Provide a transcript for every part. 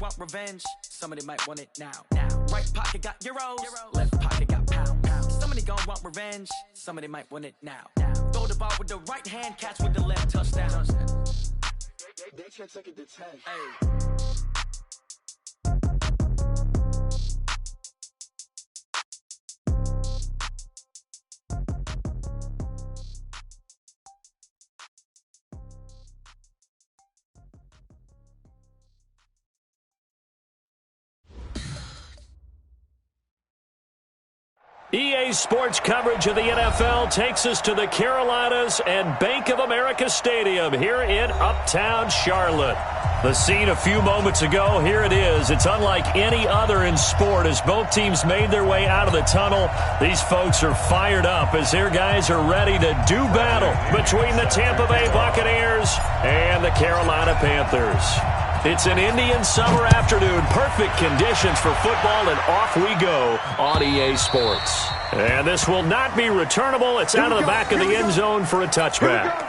want revenge. Somebody might want it now. Right pocket got euros, left pocket got pounds. Somebody gon' want revenge. Somebody might want it now. Throw the ball with the right hand, catch with the left, touchdown. They can't take it to 10. Hey. EA Sports coverage of the NFL takes us to the Carolinas and Bank of America Stadium here in Uptown Charlotte. The scene a few moments ago, here it is. It's unlike any other in sport as both teams made their way out of the tunnel. These folks are fired up as their guys are ready to do battle between the Tampa Bay Buccaneers and the Carolina Panthers. It's an Indian summer afternoon, perfect conditions for football, and off we go on EA Sports. And this will not be returnable. It's out of the back of the end zone for a touchback.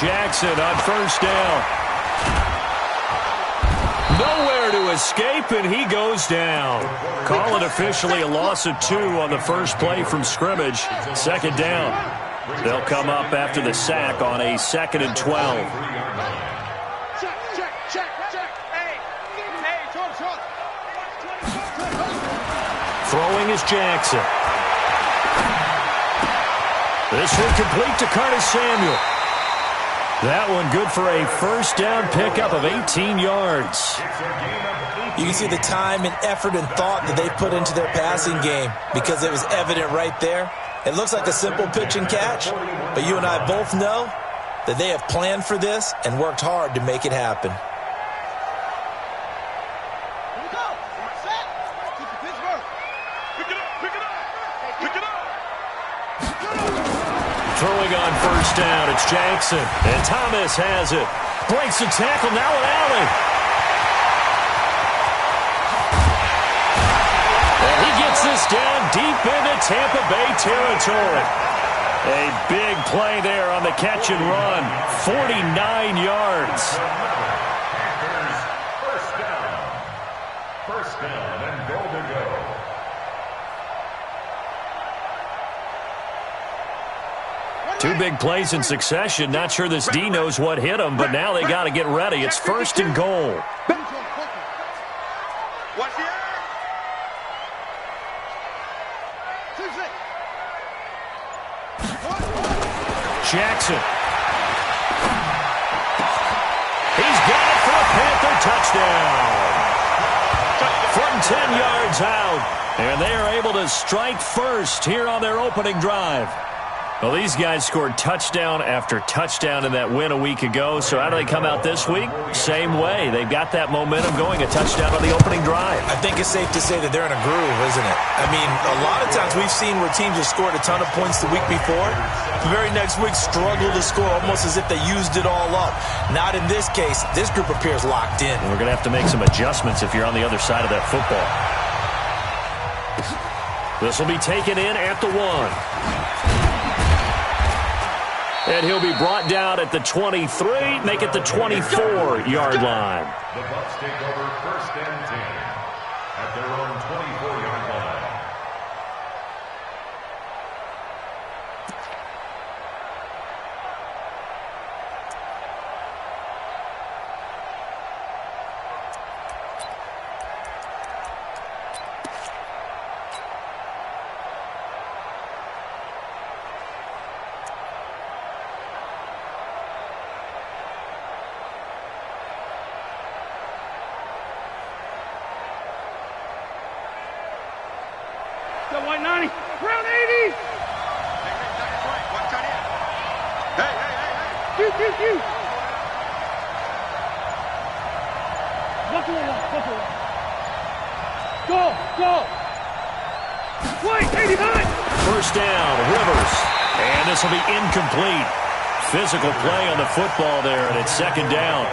Jackson on first down. Nowhere to escape, and he goes down. Call it officially a loss of 2 on the first play from scrimmage. Second down. They'll come up after the sack on a 2nd and 12. Throwing is Jackson. This one complete to Curtis Samuel. That one good for a first down pickup of 18 yards. You can see the time and effort and thought that they put into their passing game because it was evident right there. It looks like a simple pitch and catch, but you and I both know that they have planned for this and worked hard to make it happen. Throwing on first down, it's Jackson. And Thomas has it. Breaks the tackle, now an alley. And he gets this down deep into Tampa Bay territory. A big play there on the catch and run. 49 yards. First down and goal to go. Two big plays in succession. Not sure this D knows what hit him, but now they got to get ready. It's 1st and goal. Jackson. He's got it for a Panther touchdown. From 10 yards out. And they are able to strike first here on their opening drive. Well, these guys scored touchdown after touchdown in that win a week ago. So how do they come out this week? Same way. They've got that momentum going, a touchdown on the opening drive. I think it's safe to say that they're in a groove, isn't it? I mean, a lot of times we've seen where teams have scored a ton of points the week before. The very next week struggle to score almost as if they used it all up. Not in this case. This group appears locked in. And we're going to have to make some adjustments if you're on the other side of that football. This will be taken in at the 1. And he'll be brought down at the 23, make it the 24-yard line. The Bucs take over 1st and 10 at their own 24-yard line. White 90, round 80. Hey. Buffalo. Go. Wait, 89. First down, Rivers. And this will be incomplete. Physical play on the football there, and it's second down.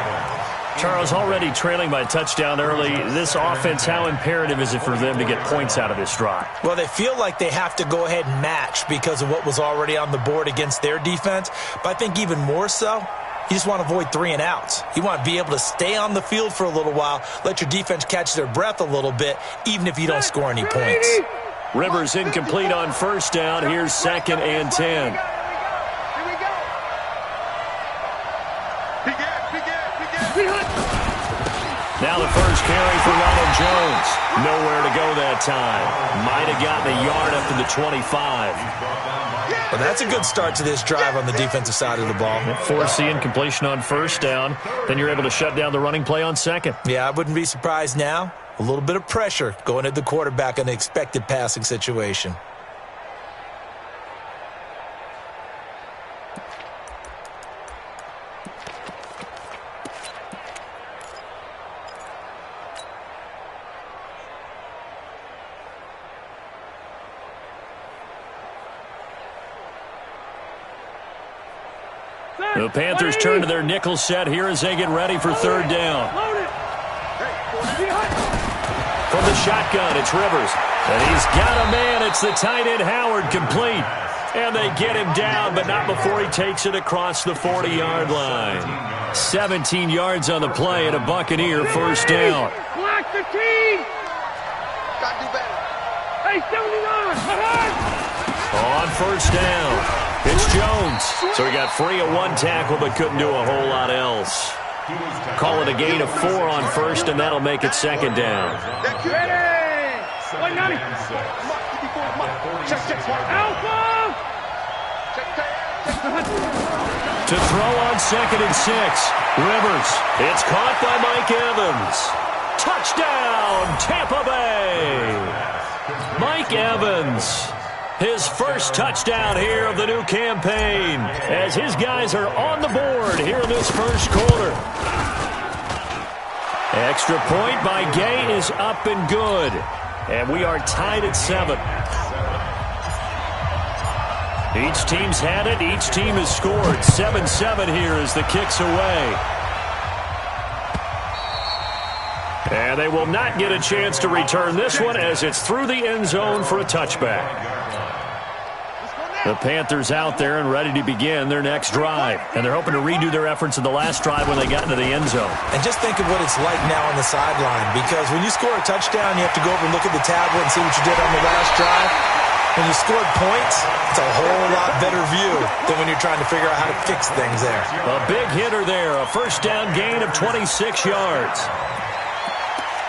Charles, already trailing by a touchdown early. This offense, how imperative is it for them to get points out of this drive? Well, they feel like they have to go ahead and match because of what was already on the board against their defense. But I think even more so, you just want to avoid 3 and outs. You want to be able to stay on the field for a little while, let your defense catch their breath a little bit, even if you don't score any points. Rivers incomplete on first down. Here's 2nd and 10. Now the first carry for Ronald Jones. Nowhere to go that time. Might have gotten a yard up to the 25. Well, that's a good start to this drive on the defensive side of the ball. Force the incompletion on first down. Then you're able to shut down the running play on second. Yeah, I wouldn't be surprised now. A little bit of pressure going at the quarterback in an expected passing situation. The Panthers turn to their nickel set here as they get ready for third down. From the shotgun, it's Rivers. And he's got a man. It's the tight end, Howard, complete. And they get him down, but not before he takes it across the 40-yard line. 17 yards on the play and a Buccaneer first down. Block the team. Got to do better. Hey, 79. On first down, it's Jones. So he got free of 1 tackle but couldn't do a whole lot else. Call it a gain of 4 on first, and that'll make it second down. Ready. 190. Alpha. To throw on 2nd and 6. Rivers. It's caught by Mike Evans. Touchdown, Tampa Bay. Mike Evans. His first touchdown here of the new campaign as his guys are on the board here in this first quarter. Extra point by Gay is up and good. And we are tied at 7. Each team's had it. Each team has scored. 7-7 here as the kick's away. And they will not get a chance to return this one as it's through the end zone for a touchback. The Panthers out there and ready to begin their next drive. And they're hoping to redo their efforts in the last drive when they got into the end zone. And just think of what it's like now on the sideline. Because when you score a touchdown, you have to go over and look at the tablet and see what you did on the last drive. When you scored points, it's a whole lot better view than when you're trying to figure out how to fix things there. A big hitter there. A first down gain of 26 yards.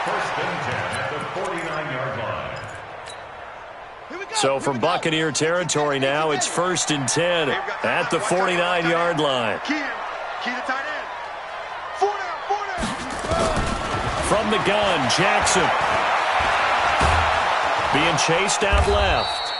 First and 10 at the 49-yard line. So from Buccaneer territory now, it's 1st and 10 at the 49-yard line. Key to tight end. 4 down. From the gun, Jackson. Being chased out left.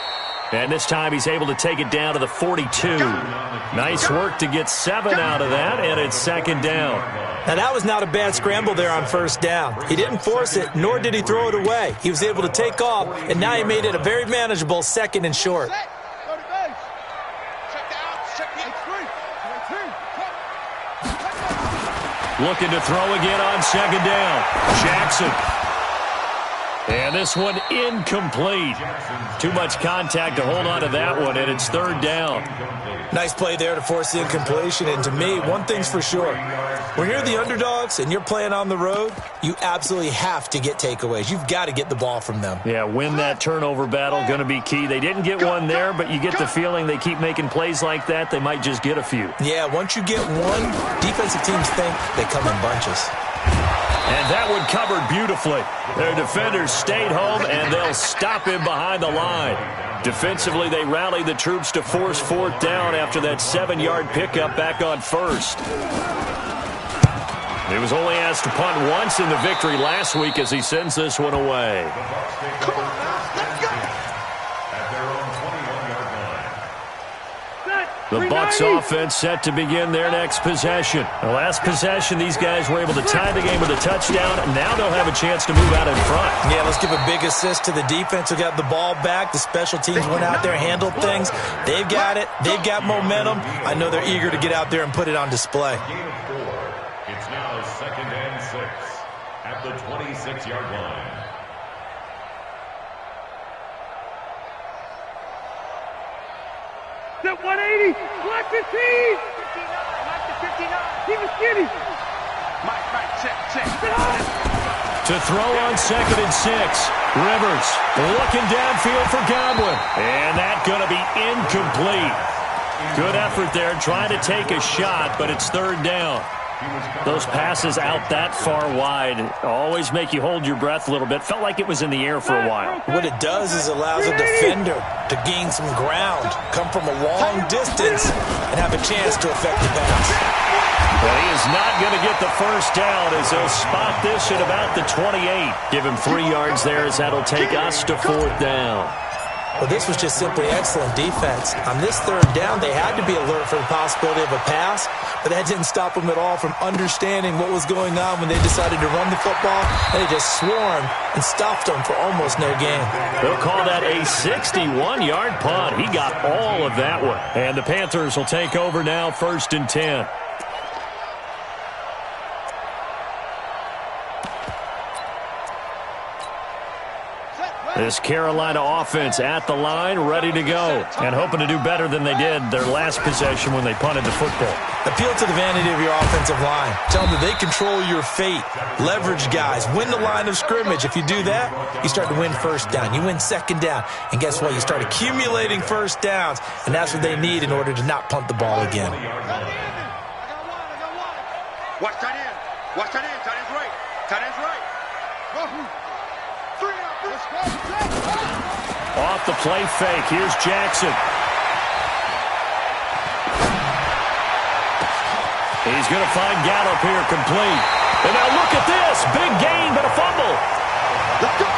And this time he's able to take it down to the 42. Nice work to get 7 out of that, and it's second down. Now, that was not a bad scramble there on first down. He didn't force it, nor did he throw it away. He was able to take off, and now he made it a very manageable 2nd and short. Looking to throw again on second down. Jackson. And this one incomplete. Too much contact to hold on to that one, and it's third down. Nice play there to force the incompletion. And to me, one thing's for sure. When you're the underdogs and you're playing on the road, you absolutely have to get takeaways. You've got to get the ball from them. Yeah, win that turnover battle, going to be key. They didn't get one there, but you get the feeling they keep making plays like that, they might just get a few. Yeah, once you get one, defensive teams think they come in bunches. And that one covered beautifully. Their defenders stayed home, and they'll stop him behind the line. Defensively, they rallied the troops to force 4th down after that 7-yard pickup back on first. He was only asked to punt once in the victory last week as he sends this one away. Come on, let's go. At their own 21-yard line. Set, The Bucs offense set to begin their next possession. The last possession, these guys were able to tie the game with a touchdown, and now they'll have a chance to move out in front. Yeah, let's give a big assist to the defense who got the ball back. The special teams went out there, handled things. They've got it. They've got momentum. I know they're eager to get out there and put it on display. Game of 4. It's now 2nd and 6 at the 26-yard line. Set 180. Black 15. 59. Mike to 59. Keep it skinny. Mike, check. To throw on 2nd and 6. Rivers looking downfield for Godwin. And that's going to be incomplete. Good effort there trying to take a shot, but it's 3rd down. Those passes out that far wide always make you hold your breath a little bit. Felt like it was in the air for a while. What it does is allows a defender to gain some ground, come from a long distance, and have a chance to affect the pass. But he is not going to get the first down as they'll spot this at about the 28. Give him 3 yards there as that'll take us to 4th down. Well, this was just simply excellent defense. On this 3rd down, they had to be alert for the possibility of a pass, but that didn't stop them at all from understanding what was going on when they decided to run the football. They just swarmed and stopped them for almost no gain. They'll call that a 61-yard punt. He got all of that one. And the Panthers will take over now, 1st and 10. This Carolina offense at the line, ready to go, and hoping to do better than they did their last possession when they punted the football. Appeal to the vanity of your offensive line. Tell them that they control your fate. Leverage guys. Win the line of scrimmage. If you do that, you start to win 1st down. You win 2nd down. And guess what? You start accumulating 1st downs, and that's what they need in order to not punt the ball again. Watch tight end. Watch tight end. Tight end's right. Tight end's right. Off the play fake. Here's Jackson. He's going to find Gallup here complete. And now look at this. Big gain, but a fumble. Let's go.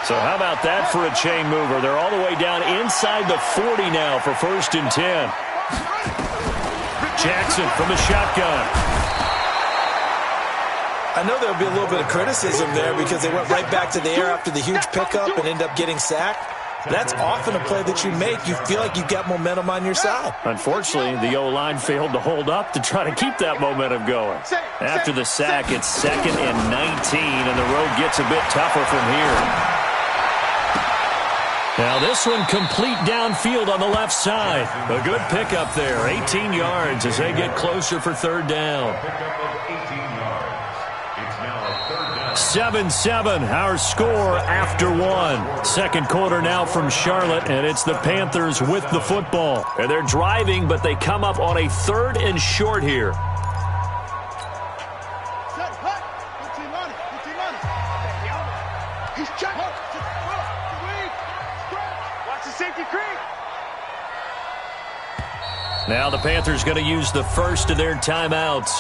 So how about that for a chain mover? They're all the way down inside the 40 now for 1st and 10. Jackson from the shotgun. I know there'll be a little bit of criticism there because they went right back to the air after the huge pickup and end up getting sacked. But that's often a play that you make. You feel like you've got momentum on your side. Unfortunately, the O-line failed to hold up to try to keep that momentum going. After the sack, it's 2nd and 19, and the road gets a bit tougher from here. Now this one complete downfield on the left side. A good pickup there, 18 yards as they get closer for 3rd down. 7-7, our score after 1. 2nd quarter now from Charlotte, and it's the Panthers with the football. And they're driving, but they come up on a 3rd and short here. He's checked. Watch the safety creep. Now the Panthers going to use the first of their timeouts.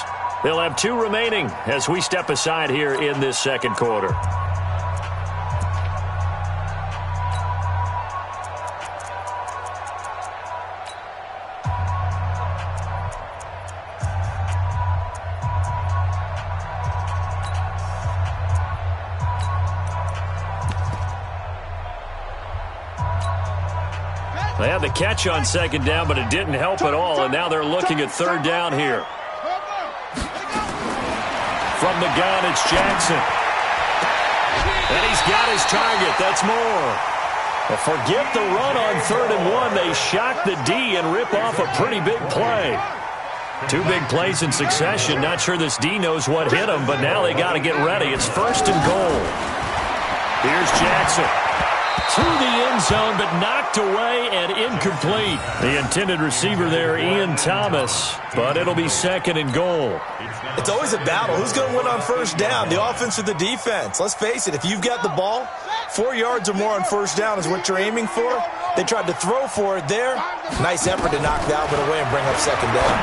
They'll have 2 remaining as we step aside here in this 2nd quarter. They had the catch on 2nd down, but it didn't help at all, and now they're looking at 3rd down here. From the gun, it's Jackson. And he's got his target. That's more. Well, forget the run on 3rd and 1. They shock the D and rip off a pretty big play. 2 big plays in succession. Not sure this D knows what hit him, but now they got to get ready. It's 1st and goal. Here's Jackson. To the end zone, but knocked away and incomplete. The intended receiver there, Ian Thomas, but it'll be 2nd and goal. It's always a battle. Who's going to win on 1st down, the offense or the defense? Let's face it, if you've got the ball, 4 yards or more on 1st down is what you're aiming for. They tried to throw for it there. Nice effort to knock that one away and bring up 2nd down.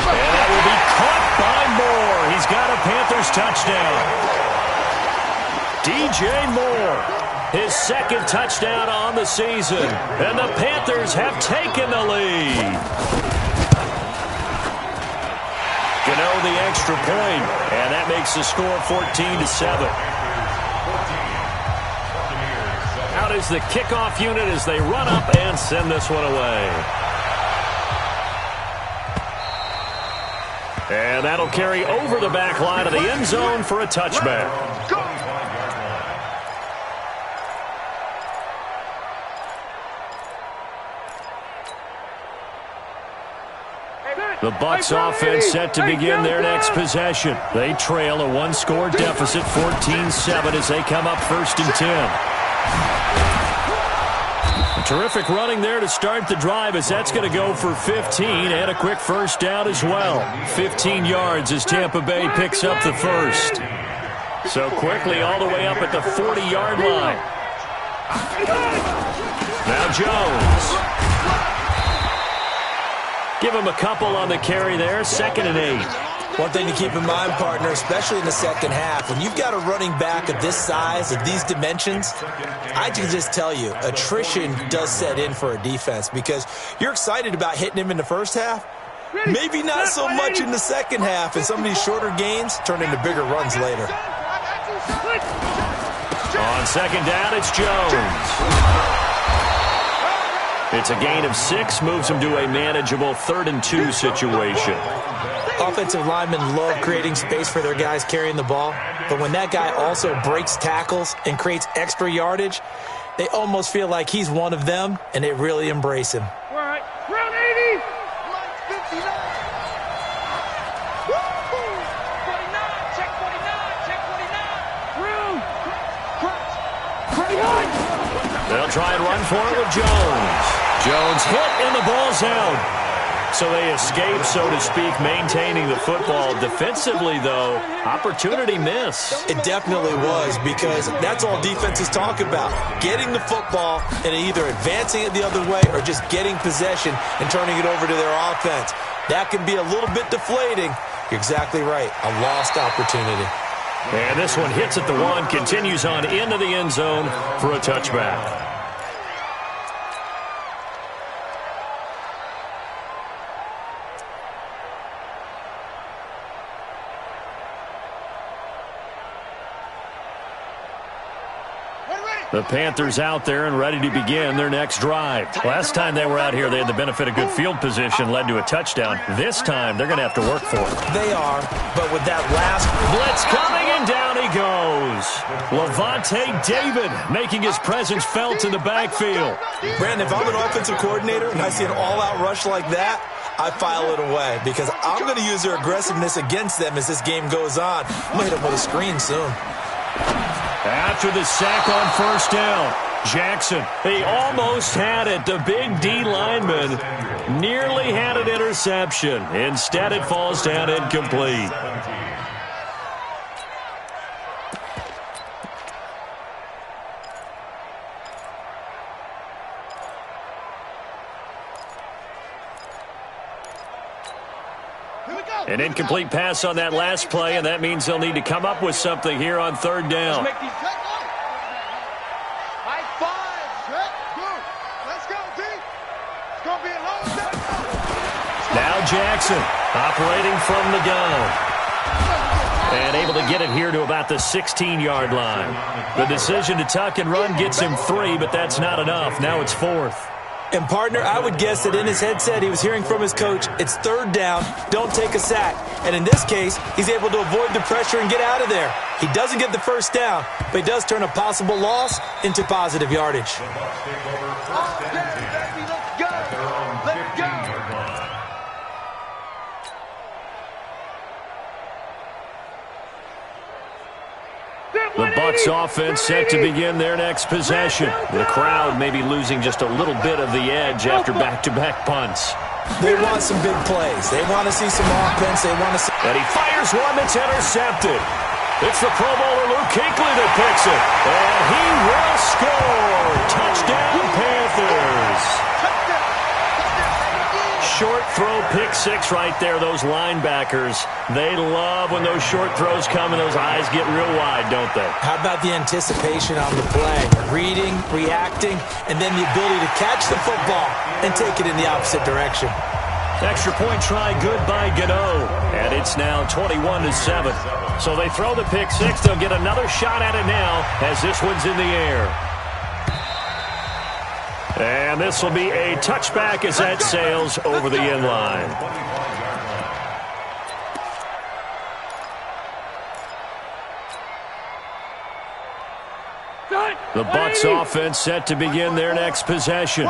And that will be caught by Moore. He's got a Panthers touchdown. DJ Moore. his second touchdown on the season. And the Panthers have taken the lead. Gano the extra point, and that makes the score 14-7. Out is the kickoff unit as they run up and send this one away. And that'll carry over the back line of the end zone for a touchback. The Bucs offense set to begin their next possession. They trail a one-score deficit, 14-7, as they come up 1st and 10. Terrific running there to start the drive, as that's going to go for 15 and a quick first down as well. 15 yards as Tampa Bay picks up the first. So quickly all the way up at the 40-yard line. Now Jones. Give him a couple on the carry there, 2nd and 8. One thing to keep in mind, partner, especially in the second half, when you've got a running back of this size, of these dimensions, I can just tell you, attrition does set in for a defense because you're excited about hitting him in the first half. Maybe not so much in the second half, and some of these shorter gains turn into bigger runs later. On second down, it's Jones. It's a gain of 6, moves him to a manageable 3rd and 2 situation. Offensive linemen love creating space for their guys carrying the ball, but when that guy also breaks tackles and creates extra yardage, they almost feel like he's one of them, and they really embrace him. All right, round 80. 49, check 49. They'll try and run for it with Jones. Jones hit and the ball's out. So they escape, so to speak, maintaining the football. Defensively, though, opportunity miss. It definitely was, because that's all defenses talk about. Getting the football and either advancing it the other way or just getting possession and turning it over to their offense. That can be a little bit deflating. You're exactly right. A lost opportunity. And this one hits at the 1, continues on into the end zone for a touchback. The Panthers out there and ready to begin their next drive. Last time they were out here, they had the benefit of good field position, led to a touchdown. This time, they're going to have to work for it. They are, but with that last blitz coming, and down he goes. Levante David making his presence felt in the backfield. Brandon, if I'm an offensive coordinator and I see an all-out rush like that, I file it away because I'm going to use their aggressiveness against them as this game goes on. I'm going to hit them with a screen soon. After the sack on first down, Jackson, he almost had it. The big D lineman nearly had an interception. Instead, it falls down incomplete. An incomplete pass on that last play, and that means they'll need to come up with something here on third down. Now Jackson operating from the gun. And able to get it here to about the 16-yard line. The decision to tuck and run gets him 3, but that's not enough. Now it's 4th. And, partner, I would guess that in his headset he was hearing from his coach, it's third down, don't take a sack. And in this case, he's able to avoid the pressure and get out of there. He doesn't get the first down, but he does turn a possible loss into positive yardage. The Bucs offense set to begin their next possession. The crowd may be losing just a little bit of the edge after back-to-back punts. They want some big plays. They want to see some offense. They want to see... And he fires one that's intercepted. It's the Pro Bowler Luke Kuechly that picks it. And he will score. Touchdown, Panthers. short throw pick six right there, those linebackers. They love when those short throws come and those eyes get real wide, don't they? How about the anticipation on the play? Reading, reacting, and then the ability to catch the football and take it in the opposite direction. Extra point try good by Gano. And it's now 21-7. So they throw the pick six. They'll get another shot at it now as this one's in the air. And this will be a touchback as that sails over the end line. The Bucs offense set to begin their next possession.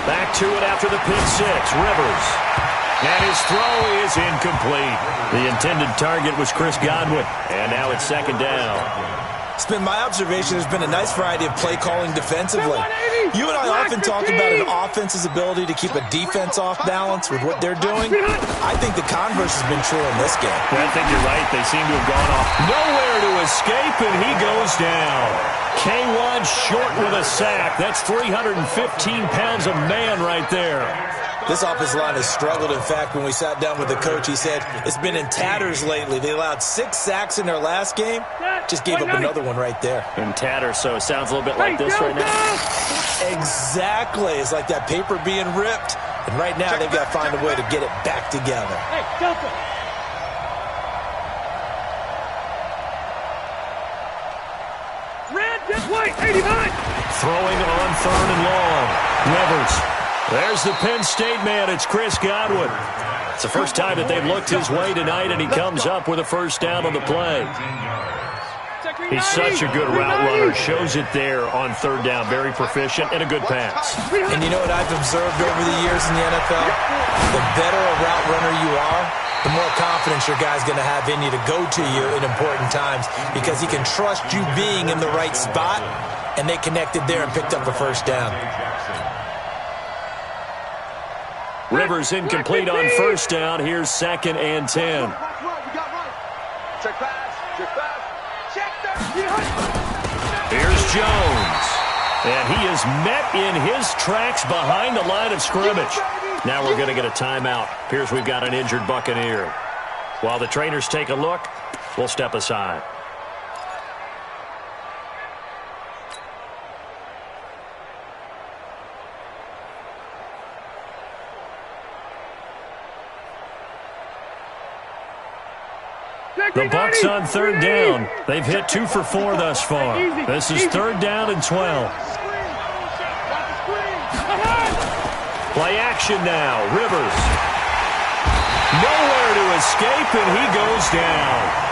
Back to it after the pick six. Rivers. And his throw is incomplete. The intended target was Chris Godwin. And now it's second down. It's been my observation there's been a nice variety of play calling defensively. You and I often talk about an offense's ability to keep a defense off balance with what they're doing. I think the converse has been true in this game. I think you're right. They seem to have gone off nowhere to escape, and he goes down. K1 short with a sack. That's 315 pounds of man right there. This offensive line has struggled. In fact, when we sat down with the coach, he said it's been in tatters lately. They allowed 6 sacks in their last game. Just gave up another one right there. In tatters, so it sounds a little bit like this right now. Exactly. It's like that paper being ripped. And right now, they've got to find a way to get it back together. Hey, Delta. Red, just white, 89. Throwing on third and long. Rivers. There's the Penn State man. It's Chris Godwin. It's the first time that they've looked his way tonight, and he comes up with a first down on the play. He's such a good route runner. Shows it there on third down. Very proficient and a good pass. And you know what I've observed over the years in the NFL? The better a route runner you are, the more confidence your guy's going to have in you to go to you in important times because he can trust you being in the right spot, and they connected there and picked up a first down. Rivers incomplete on first down. Here's 2nd and 10. Check pass. Check pass. Check that. Here's Jones. And he is met in his tracks behind the line of scrimmage. Now we're going to get a timeout. Appears we've got an injured Buccaneer. While the trainers take a look, we'll step aside. The Bucs on third down. They've hit 2 for 4 thus far. This is third down and 12. Play action now. Rivers. Nowhere to escape, and he goes down.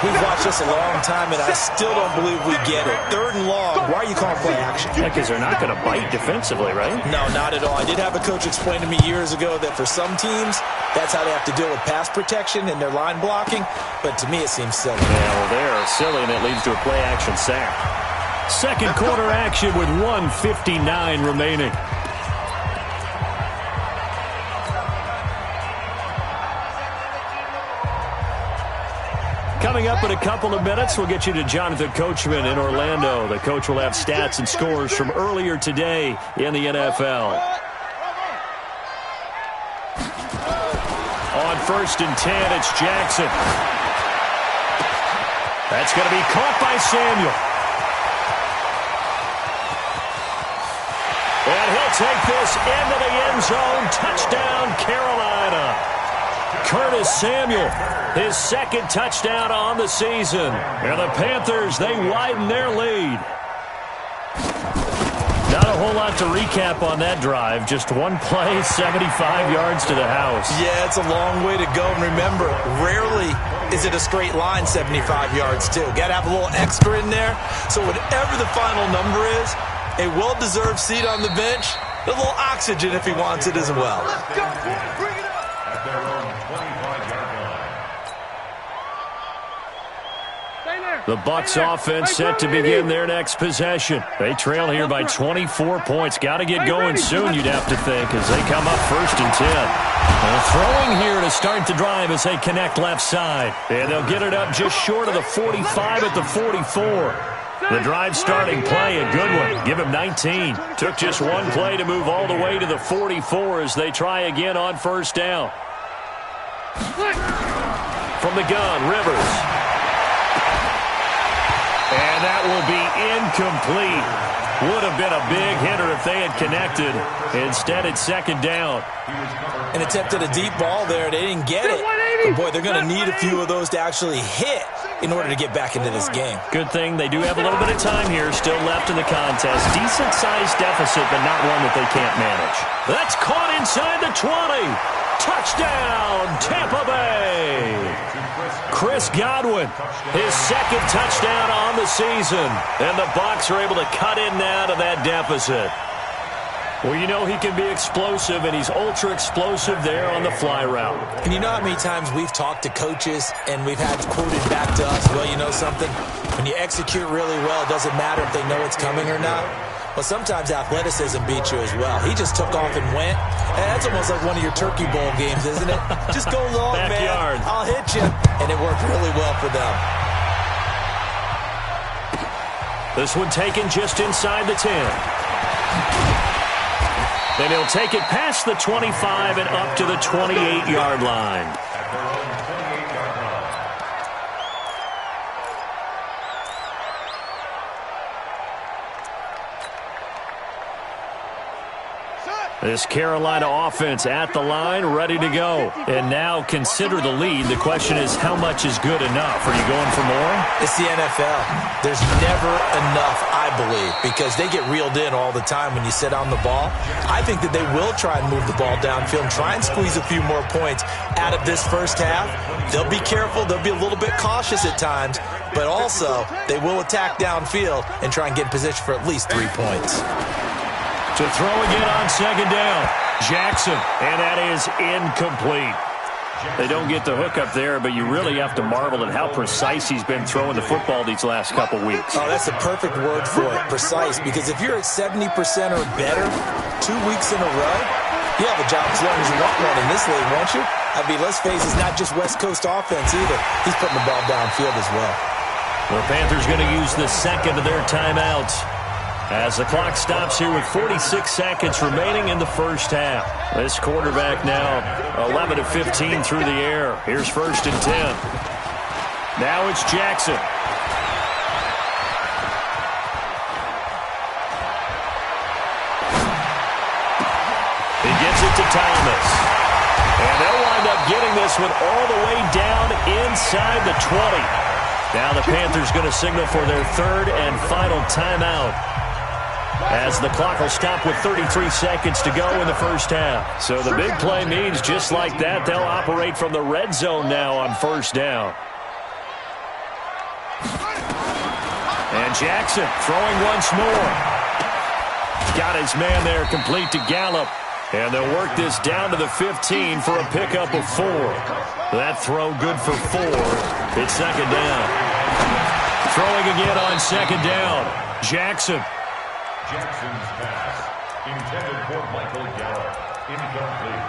We've watched this a long time, and I still don't believe we get it. Third and long. Why are you calling play action? Yeah, because they're not going to bite defensively, right? No, not at all. I did have a coach explain to me years ago that for some teams, that's how they have to deal with pass protection and their line blocking. But to me, it seems silly. Yeah, well, they're silly, and it leads to a play action sack. Second quarter action with 1:59 remaining. Coming up in a couple of minutes, we'll get you to Jonathan Coachman in Orlando. The coach will have stats and scores from earlier today in the NFL. On 1st and 10, it's Jackson. That's going to be caught by Samuel. And he'll take this into the end zone. Touchdown, Carolina. Curtis Samuel, his 2nd touchdown on the season. And the Panthers, they widen their lead. Not a whole lot to recap on that drive. Just one play, 75 yards to the house. Yeah, it's a long way to go. And remember, rarely is it a straight line 75 yards, too. Got to have a little extra in there. So whatever the final number is, a well-deserved seat on the bench, a little oxygen if he wants it as well. Let's go, boys. Bring it up. At their own 25-yard line. The Bucs offense set to begin their next possession. They trail here by 24 points. Got to get going soon, you'd have to think, as they come up 1st and 10. They're throwing here to start the drive as they connect left side. And they'll get it up just short of the 45 at the 44. The drive starting play, a good one. Give him 19. Took just one play to move all the way to the 44 as they try again on first down. From the gun, Rivers. And that will be incomplete. Would have been a big hitter if they had connected. Instead, it's second down. And attempted a deep ball there. They didn't get it. But boy, they're going to need a few of those to actually hit in order to get back into this game. Good thing they do have a little bit of time here still left in the contest. Decent-sized deficit, but not one that they can't manage. That's caught inside the 20. Touchdown, Tampa Bay. Chris Godwin, his second touchdown on the season. And the Bucs are able to cut in now to that deficit. Well, you know he can be explosive, and he's ultra-explosive there on the fly route. And you know how many times we've talked to coaches and we've had quoted back to us, well, you know something? When you execute really well, it doesn't matter if they know it's coming or not. Well, sometimes athleticism beats you as well. He just took off and went. And that's almost like one of your Turkey Bowl games, isn't it? Just go long, Backyard. man. I'll hit you. And it worked really well for them. This one taken just inside the 10. Then he'll take it past the 25 and up to the 28-yard line. This Carolina offense at the line, ready to go. And now consider the lead. The question is, how much is good enough? Are you going for more? It's the NFL. There's never enough, I believe, because they get reeled in all the time when you sit on the ball. I think that they will try and move the ball downfield and try and squeeze a few more points out of this first half. They'll be careful. They'll be a little bit cautious at times, but also they will attack downfield and try and get in position for at least 3 points. To throw again on second down, Jackson, and that is incomplete. They don't get the hook up there, but you really have to marvel at how precise he's been throwing the football these last couple weeks. Oh, that's the perfect word for it, precise, because if you're at 70% or better 2 weeks in a row, you have a job as long as you want one in this league, won't you? I mean, let's face it, it's not just West Coast offense either. He's putting the ball downfield as well. The Panthers going to use the second of their timeouts as the clock stops here with 46 seconds remaining in the first half. This quarterback now 11 of 15 through the air. Here's first and 10. Now it's Jackson. He gets it to Thomas. And they'll wind up getting this one all the way down inside the 20. Now the Panthers going to signal for their third and final timeout, as the clock will stop with 33 seconds to go in the first half. So the big play means just like that, they'll operate from the red zone now on first down. And Jackson throwing once more. Got his man there complete to Gallup. And they'll work this down to the 15 for a pickup of 4. That throw good for 4. It's second down. Throwing again on second down. Jackson. Jackson's pass, intended for Michael Gallup, incomplete.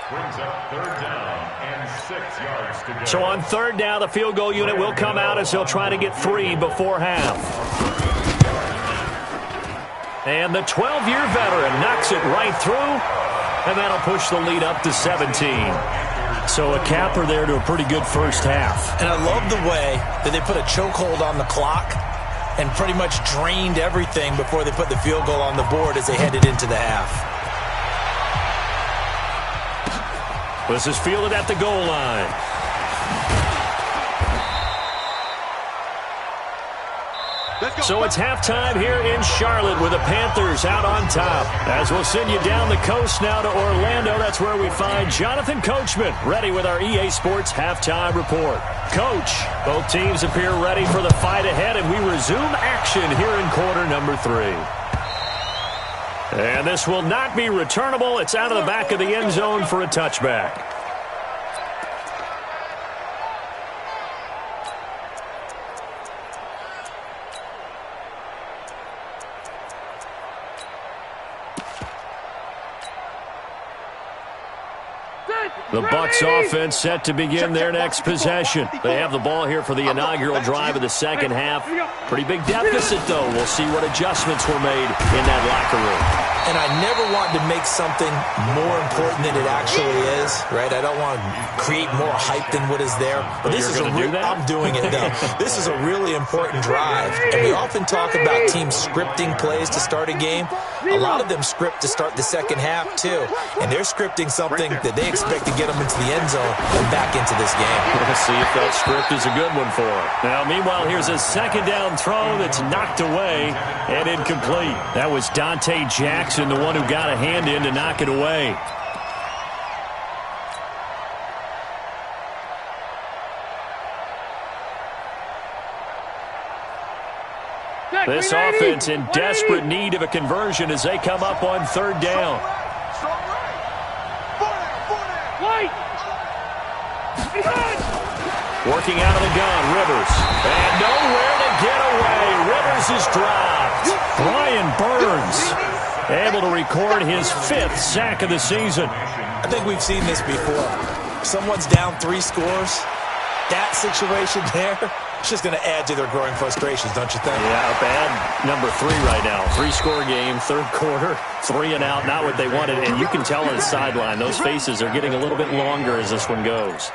Brings up third down and 6 yards to go. So on third down, the field goal unit will come out as they'll try to get 3 before half. And the 12-year veteran knocks it right through, and that'll push the lead up to 17. So a capper there to a pretty good first half. And I love the way that they put a chokehold on the clock and pretty much drained everything before they put the field goal on the board as they headed into the half. This is fielded at the goal line. So it's halftime here in Charlotte with the Panthers out on top. As we'll send you down the coast now to Orlando, that's where we find Jonathan Coachman, ready with our EA Sports halftime report. Coach, both teams appear ready for the fight ahead, and we resume action here in quarter number 3. And this will not be returnable. It's out of the back of the end zone for a touchback. The Bucs offense set to begin their next possession. They have the ball here for the inaugural drive of the second half. Pretty big deficit, though. We'll see what adjustments were made in that locker room. And I never want to make something more important than it actually is, right? I don't want to create more hype than what is there. But this is I'm doing it, though. This is a really important drive. And we often talk about teams scripting plays to start a game. A lot of them script to start the second half, too. And they're scripting something that they expect to get them into the end zone and back into this game. Let's see if that script is a good one for them. Now, meanwhile, here's a second down throw that's knocked away and incomplete. That was Dante Jackson, the one who got a hand in to knock it away. This offense in desperate need of a conversion as they come up on third down. Working out of the gun, Rivers. And nowhere to get away. Rivers is dropped. Brian Burns able to record his 5th sack of the season. I think we've seen this before. Someone's down 3 scores. That situation there, it's just going to add to their growing frustrations, don't you think? Yeah, bad number 3 right now. 3-score game, third quarter, 3 and out, not what they wanted. And you can tell on the sideline, those faces are getting a little bit longer as this one goes.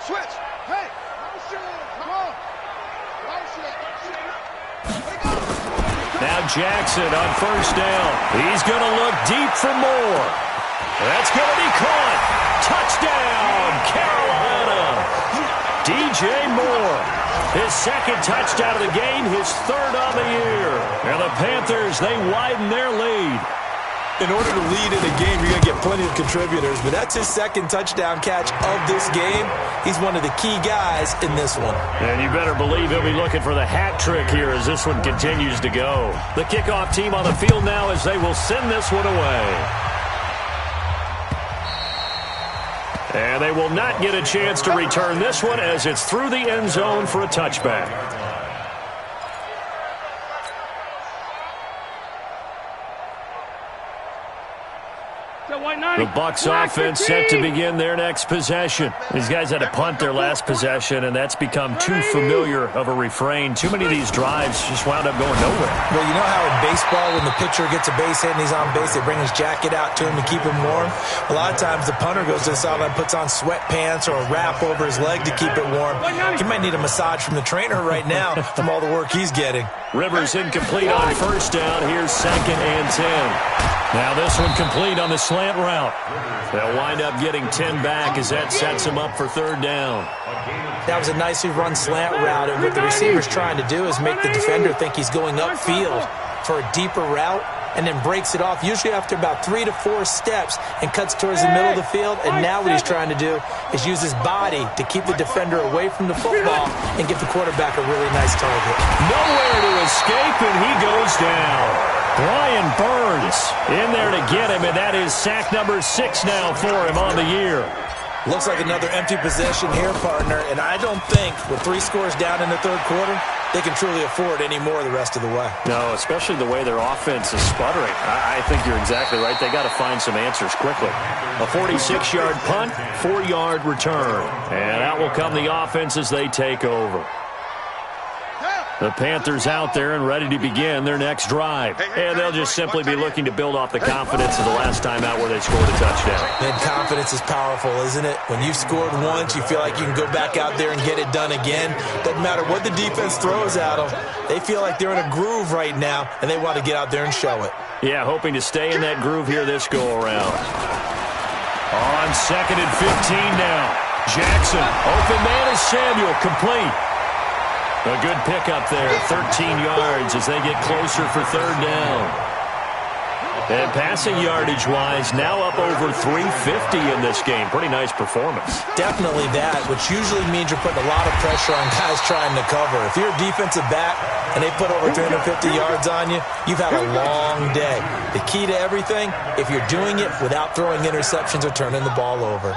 Switch. Hey, come on. Now Jackson on first down. He's going to look deep for more. That's going to be caught. Touchdown, Carolina. DJ Moore. His 2nd touchdown of the game, his 3rd on the year. And the Panthers, they widen their lead. In order to lead in a game, you're going to get plenty of contributors, but that's his 2nd touchdown catch of this game. He's one of the key guys in this one. And you better believe he'll be looking for the hat trick here as this one continues to go. The kickoff team on the field now as they will send this one away. And they will not get a chance to return this one as it's through the end zone for a touchback. The Bucs offense set to begin their next possession. These guys had to punt their last possession, and that's become too familiar of a refrain. Too many of these drives just wound up going nowhere. Well, you know how in baseball, when the pitcher gets a base hit and he's on base, they bring his jacket out to him to keep him warm? A lot of times the punter goes to the sideline, puts on sweatpants or a wrap over his leg to keep it warm. He might need a massage from the trainer right now from all the work he's getting. Rivers incomplete on first down. Here's 2nd and 10. Now this one complete on the slant route. They'll wind up getting 10 back as that sets them up for 3rd down. That was a nicely run slant route, and what the receiver's trying to do is make the defender think he's going upfield for a deeper route and then breaks it off, usually after about 3 to 4 steps, and cuts towards the middle of the field. And now what he's trying to do is use his body to keep the defender away from the football and give the quarterback a really nice target. Nowhere to escape, and he goes down. Brian Burns in there to get him, and that is sack number 6 now for him on the year. Looks like another empty possession here, partner, and I don't think with 3 scores down in the third quarter, they can truly afford any more the rest of the way. No, especially the way their offense is sputtering. I think you're exactly right. They got to find some answers quickly. A 46-yard punt, 4-yard return, and out will come the offense as they take over. The Panthers out there and ready to begin their next drive. And they'll just simply be looking to build off the confidence of the last time out where they scored a touchdown. And confidence is powerful, isn't it? When you've scored once, you feel like you can go back out there and get it done again. Doesn't matter what the defense throws at them. They feel like they're in a groove right now, and they want to get out there and show it. Yeah, hoping to stay in that groove here this go-around. On 2nd and 15 now. Jackson, open man is Samuel, complete. A good pickup there, 13 yards as they get closer for 3rd down. And passing yardage-wise, now up over 350 in this game. Pretty nice performance. Definitely that, which usually means you're putting a lot of pressure on guys trying to cover. If you're a defensive back and they put over 350 yards on you, you've had a long day. The key to everything, if you're doing it without throwing interceptions or turning the ball over.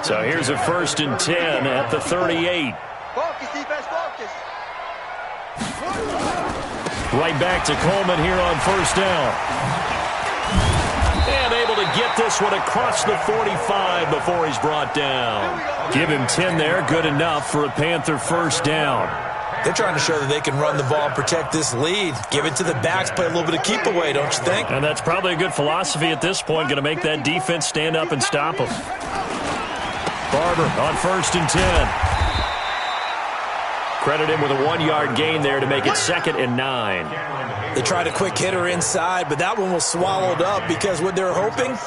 So here's a 1st and 10 at the 38. Focus, defense, focus. Right back to Coleman here on first down. And able to get this one across the 45 before he's brought down. Give him 10 there. Good enough for a Panther first down. They're trying to show that they can run the ball and protect this lead. Give it to the backs, play a little bit of keep away, don't you think? And that's probably a good philosophy at this point. Going to make that defense stand up and stop them. Barber on first and 10. Credit him with a 1-yard gain there to make it 2nd and 9. They tried a quick hitter inside, but that one was swallowed up because what they're hoping,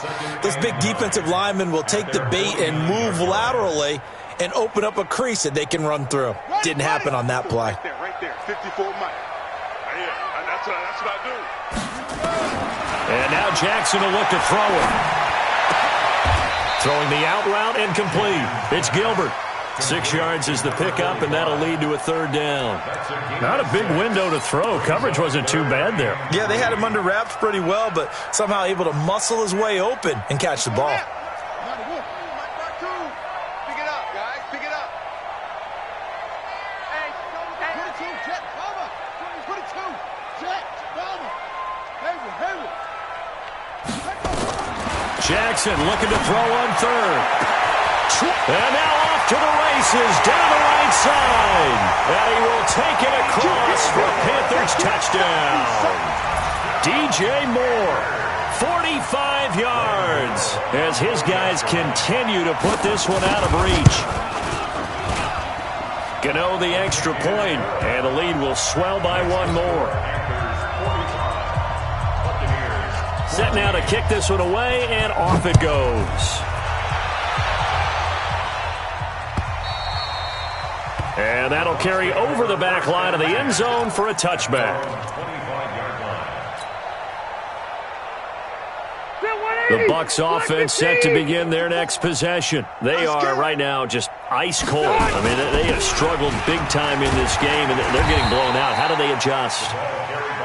those big defensive linemen will take the bait and move laterally and open up a crease that they can run through. Didn't happen on that play. Right there, 54 Mike. Yeah, that's what I do. And now Jackson will look to throw it. Throwing the out route and complete. It's Gilbert. 6 yards is the pickup, and that'll lead to a 3rd down. Not a big window to throw. Coverage wasn't too bad there. Yeah, they had him under wraps pretty well, but somehow able to muscle his way open and catch the ball. Pick it up, guys. Pick it up. Hey, 22, Jet, Palmer. 22, Jet, Palmer. Jackson looking to throw on 3rd. And now off to the races down the right side. And he will take it across for a Panthers touchdown. DJ Moore, 45 yards, as his guys continue to put this one out of reach. Gano the extra point, and the lead will swell by 1 more. Set now to kick this one away, and off it goes. And that'll carry over the back line of the end zone for a touchback. The Bucs offense set to begin their next possession. They are right now just ice cold. I mean, they have struggled big time in this game, and they're getting blown out. How do they adjust?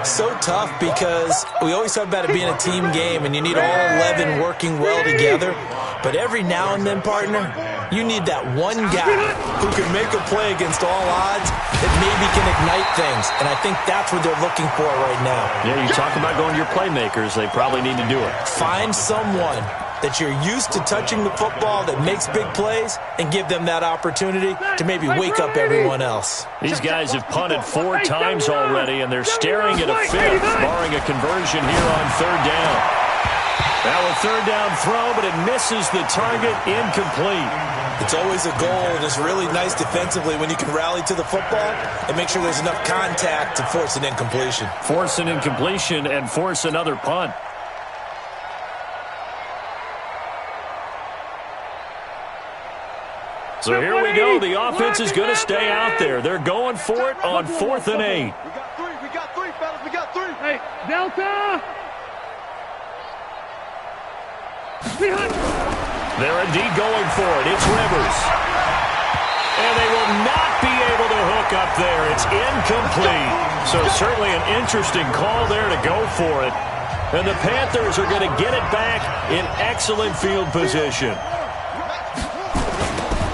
So tough because we always talk about it being a team game, and you need all 11 working well together. But every now and then, partner, you need that one guy who can make a play against all odds that maybe can ignite things. And I think that's what they're looking for right now. Yeah, you talk about going to your playmakers. They probably need to do it. Find someone that you're used to touching the football that makes big plays and give them that opportunity to maybe wake up everyone else. These guys have punted 4 times already, and they're staring at a 5th, barring a conversion here on 3rd down. Now a 3rd down throw, but it misses the target, incomplete. It's always a goal, and it's really nice defensively when you can rally to the football and make sure there's enough contact to force an incompletion. Force an incompletion and force another punt. So here we go. The offense is going to stay out there. They're going for it on 4th and 8. We got 3, fellas. We got 3. Hey, Delta! They're indeed going for it. It's Rivers. And they will not be able to hook up there. It's incomplete. So certainly an interesting call there to go for it. And the Panthers are going to get it back in excellent field position.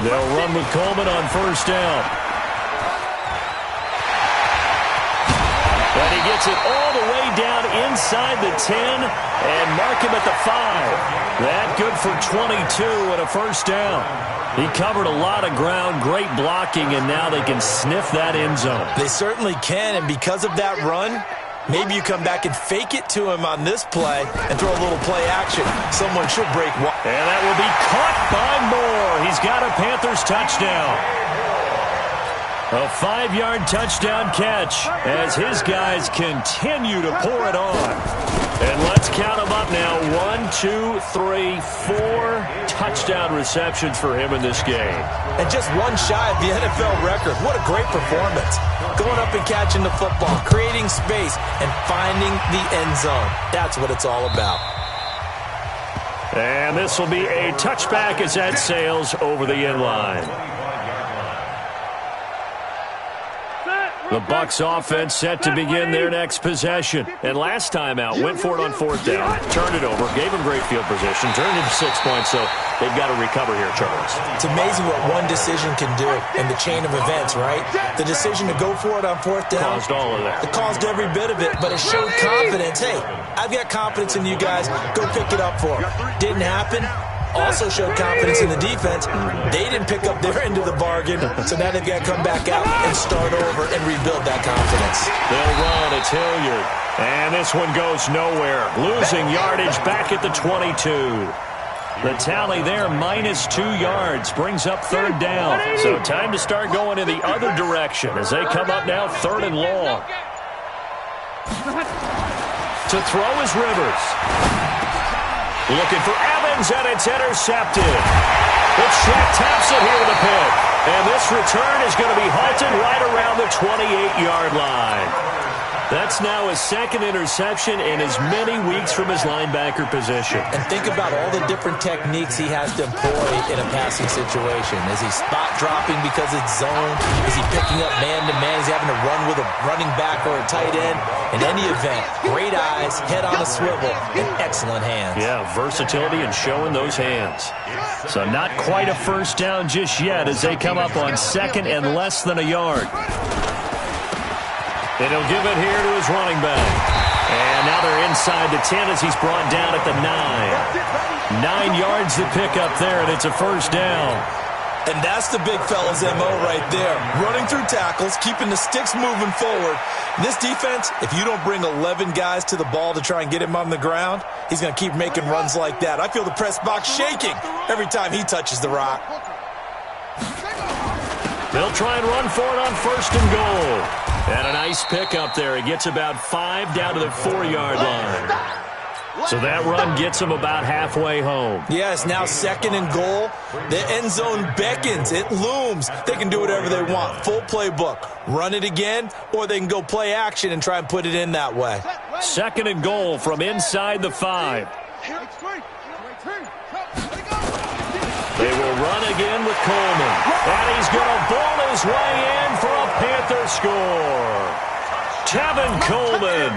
They'll run with Coleman on 1st down. And he gets it all the way down inside the 10 and mark him at the 5. That good for 22 and a 1st down. He covered a lot of ground, great blocking, and now they can sniff that end zone. They certainly can, and because of that run, maybe you come back and fake it to him on this play and throw a little play action. Someone should break one. And that will be caught by Moore. He's got a Panthers touchdown. A 5-yard touchdown catch as his guys continue to pour it on. And let's count them up now. 1, 2, 3, 4 touchdown receptions for him in this game. And just one shy of the NFL record. What a great performance. Going up and catching the football, creating space, and finding the end zone. That's what it's all about. And this will be a touchback as that sails over the end line. The Bucs offense set to begin their next possession. And last time out, went for it on fourth down, turned it over, gave them great field position, turned into 6 points, so they've got to recover here, Charles. It's amazing what one decision can do in the chain of events, right? The decision to go for it on fourth down. Caused all of that. It caused every bit of it, but it showed confidence. Hey, I've got confidence in you guys. Go pick it up for them. Didn't happen. Also showed confidence in the defense. They didn't pick up their end of the bargain, so now they've got to come back out and start over and rebuild that confidence. They'll run. It's Hilliard. And this one goes nowhere. Losing yardage back at the 22. The tally there, -2 yards, brings up third down. So time to start going in the other direction as they come up now 3rd and long. To throw is Rivers. Looking for Evans, and it's intercepted. But Shaq taps it here with a pick. And this return is going to be halted right around the 28-yard line. That's now his second interception in as many weeks from his linebacker position. And think about all the different techniques he has to employ in a passing situation. Is he spot dropping because it's zone? Is he picking up man-to-man? Is he having to run with a running back or a tight end? In any event, great eyes, head on a swivel, and excellent hands. Yeah, versatility and showing those hands. So not quite a first down just yet as they come up on 2nd and less than a yard. And he'll give it here to his running back. And now they're inside the 10 as he's brought down at the 9. 9 yards to pick up there, and it's a first down. And that's the big fella's MO right there. Running through tackles, keeping the sticks moving forward. This defense, if you don't bring 11 guys to the ball to try and get him on the ground, he's going to keep making runs like that. I feel the press box shaking every time he touches the rock. They'll try and run for it on 1st and goal. And a nice pickup there. He gets about 5 down to the 4-yard line. So that run gets him about halfway home. Yes, now 2nd and goal. The end zone beckons. It looms. They can do whatever they want. Full playbook. Run it again, or they can go play action and try and put it in that way. 2nd and goal from inside the 5. They will run again with Coleman. And he's going to ball his way in for a Panther score. Tevin Coleman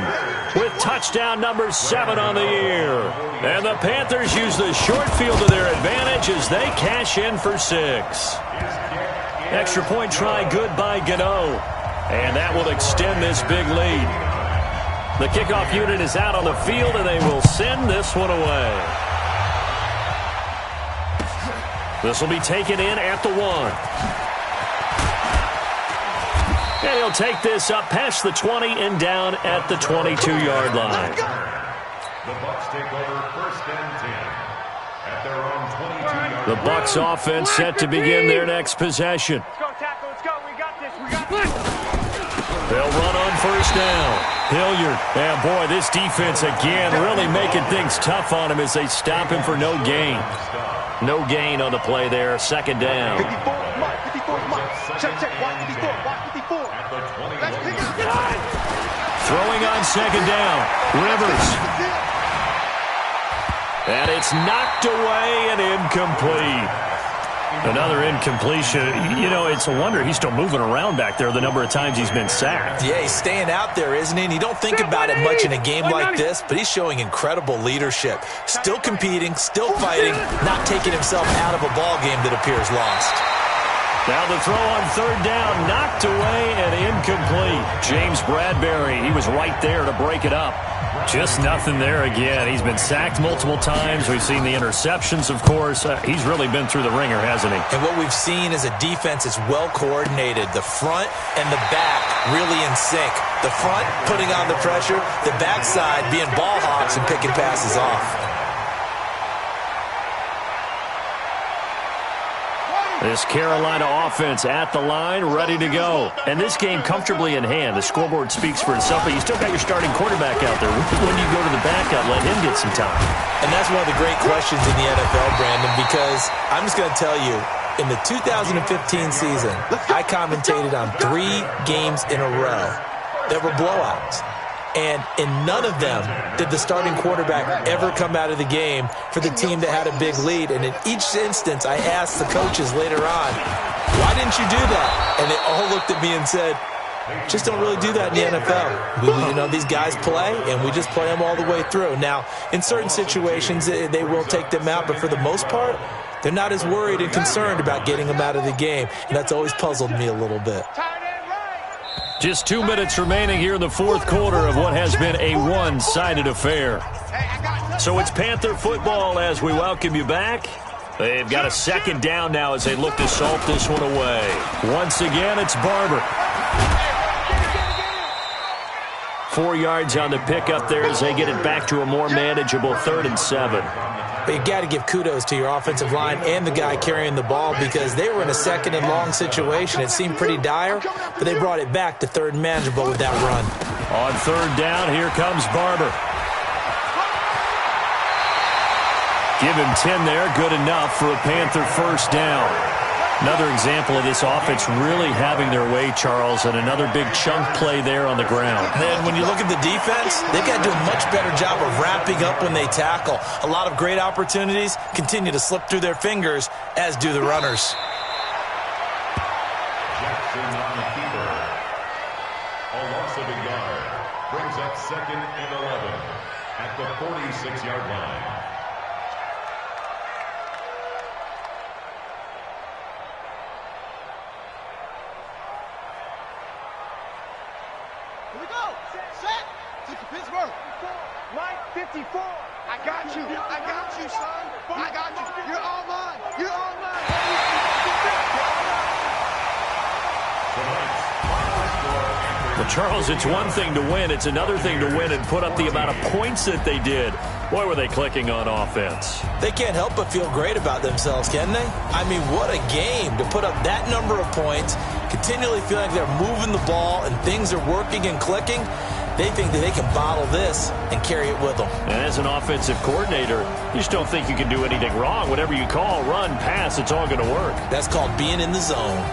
with touchdown number 7 on the year. And the Panthers use the short field to their advantage as they cash in for 6. Extra point try good by Gano. And that will extend this big lead. The kickoff unit is out on the field, and they will send this one away. This will be taken in at the 1. And he'll take this up past the 20 and down at the 22-yard line. The Bucs take over 1st and 10 at their own 22-yard line. The Bucs offense set to begin their next possession. Let's go, tackle. Let's go. We got this. We got this. They'll run on 1st down. Hilliard. And boy, this defense again really making things tough on him as they stop him for no gain. No gain on the play there. 2nd down. 54, Mike. 54, Mike. Check. Watch 54. Watch 54. Let's pick it up. Throwing on 2nd down. Rivers. And it's knocked away and incomplete. Another incompletion. You know, it's a wonder he's still moving around back there the number of times he's been sacked. Yeah, he's staying out there, isn't he? And you don't think about it much in a game like this, but he's showing incredible leadership. Still competing, still fighting, not taking himself out of a ball game that appears lost. Now the throw on 3rd down, knocked away and incomplete. James Bradbury, he was right there to break it up. Just nothing there again. He's been sacked multiple times. We've seen the interceptions, of course. He's really been through the ringer, hasn't he? And what we've seen is a defense that's well coordinated. The front and the back really in sync. The front putting on the pressure, the backside being ball hawks and picking passes off. This Carolina offense at the line, ready to go. And this game comfortably in hand. The scoreboard speaks for itself, but you still got your starting quarterback out there. When do you go to the backup, let him get some time? And that's one of the great questions in the NFL, Brandon, because I'm just going to tell you, in the 2015 season, I commentated on 3 games in a row that were blowouts. And in none of them did the starting quarterback ever come out of the game for the team that had a big lead. And in each instance, I asked the coaches later on, why didn't you do that? And they all looked at me and said, Just don't really do that in the NFL. These guys play, and we just play them all the way through. Now, in certain situations, they will take them out, but for the most part, they're not as worried and concerned about getting them out of the game, and that's always puzzled me a little bit. Just 2 minutes remaining here in the fourth quarter of what has been a one-sided affair. So it's Panther football as we welcome you back. They've got a second down now as they look to salt this one away. Once again, it's Barber. 4 yards on the pickup there as they get it back to a more manageable 3rd and 7. But you got to give kudos to your offensive line and the guy carrying the ball because they were in a 2nd and long situation. It seemed pretty dire, but they brought it back to 3rd and manageable with that run. On 3rd down, here comes Barber. Give him 10 there, good enough for a Panther first down. Another example of this offense really having their way, Charles, and another big chunk play there on the ground. And when you look at the defense, they've got to do a much better job of wrapping up when they tackle. A lot of great opportunities continue to slip through their fingers, as do the runners. Jackson on the keeper. A loss of a yard. Brings up 2nd and 11 at the 46-yard line. Here we go. Set. Take the Pittsburgh. Line 54. I got you. I got you, son. I got you. You're all mine. You're all mine. Well, Charles, it's one thing to win. It's another thing to win and put up the amount of points that they did. Boy, were they clicking on offense. They can't help but feel great about themselves, can they? I mean, what a game to put up that number of points, continually feeling like they're moving the ball and things are working and clicking. They think that they can bottle this and carry it with them. And as an offensive coordinator, you just don't think you can do anything wrong. Whatever you call, run, pass, it's all going to work. That's called being in the zone.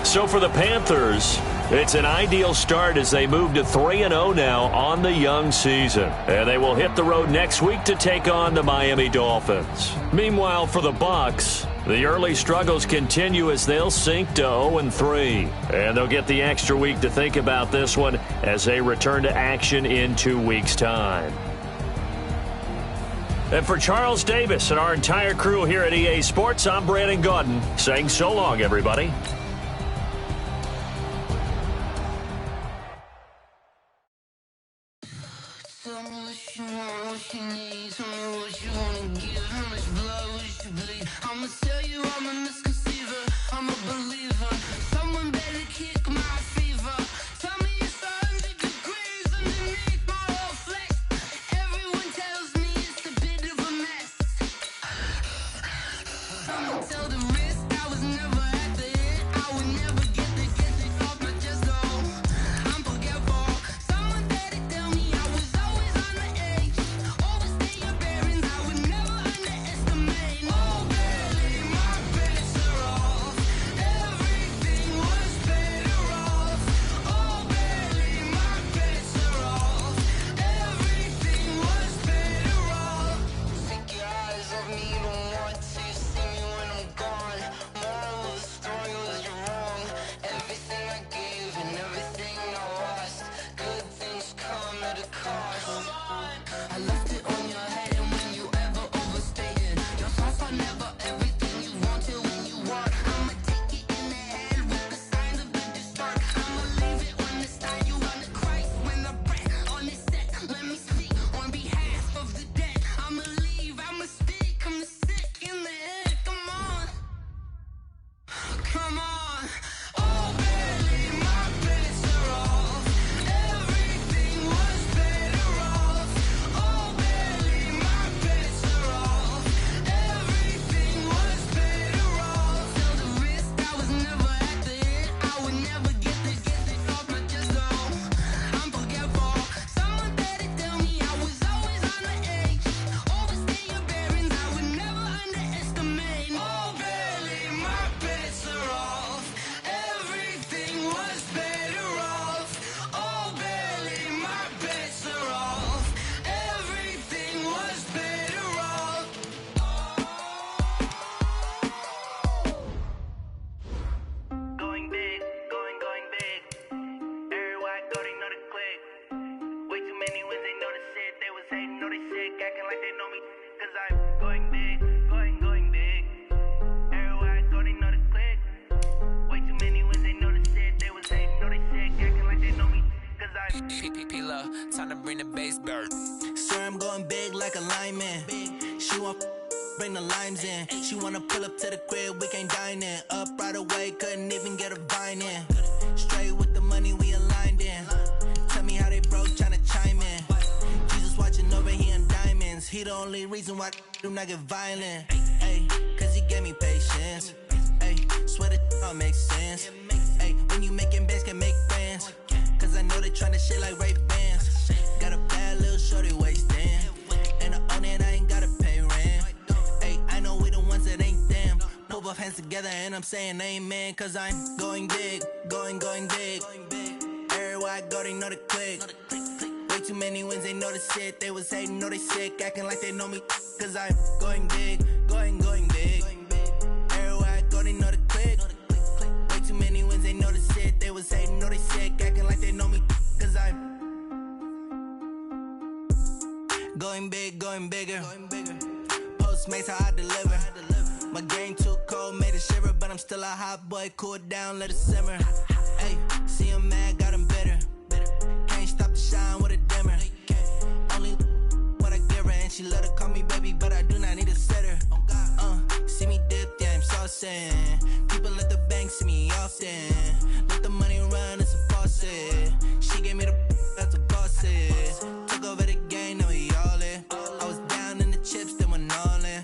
So for the Panthers, it's an ideal start as they move to 3-0 now on the young season. And they will hit the road next week to take on the Miami Dolphins. Meanwhile, for the Bucs, the early struggles continue as they'll sink to 0-3. And they'll get the extra week to think about this one as they return to action in 2 weeks' time. And for Charles Davis and our entire crew here at EA Sports, I'm Brandon Gaudin saying so long, everybody. Time to bring the bass back. Sir, I'm going big like a lineman. She want bring the limes in. She wanna pull up to the crib, we can't dine in. Up right away, couldn't even get a vine in. Straight with the money, we aligned in. Tell me how they broke, tryna chime in. Jesus watching over, he in diamonds. He the only reason why I do not get violent. Ay, cause he gave me patience. Ay, swear that all makes sense. Ay, when you making bands, can make friends. Cause I know they tryna shit like Ray-Bans. Got a bad little shorty wasting. And I own it, I ain't gotta pay rent. Ay, I know we the ones that ain't them. Pull both hands together and I'm saying amen. Cause I'm going big, going big. Everywhere I go, they know the click. Way too many wins, they know the shit. They was hating, know they sick, acting like they know me. Cause I'm going big, going big. Everywhere I go, they know the click. Way too many wins, they know the shit. They was hating, know they sick, acting like they know me. Cause I'm going big, going bigger. Postmates, how I deliver. My game too cold, made it shiver. But I'm still a hot boy, cool it down, let it simmer. Hey, see him mad, got him bitter. Can't stop the shine with a dimmer. Only what I give her, and she let her call me baby, but I do not need a sitter. See me dip, yeah, I'm saucing. People at the bank see me often. Let the money run, it's a faucet. She gave me the that's a boss is. Took over the game, now we all in. I was down in the chips, then went all in.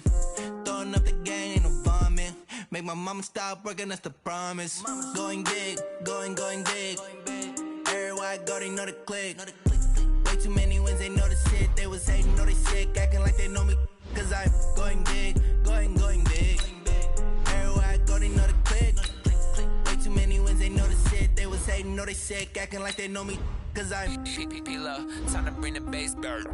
Throwing up the gang, ain't no vomit. Make my mama stop working, that's the promise. Going big, going big. Everywhere I go, they know the click. Way too many wins, they know the shit. They was hating, know they sick, acting like they know me. Cause I'm going big, going big. Everywhere I go, they know the click. Way too many wins, they know the shit. They was hating, know they sick, acting like they know me. Cause I'm time to bring the bass back.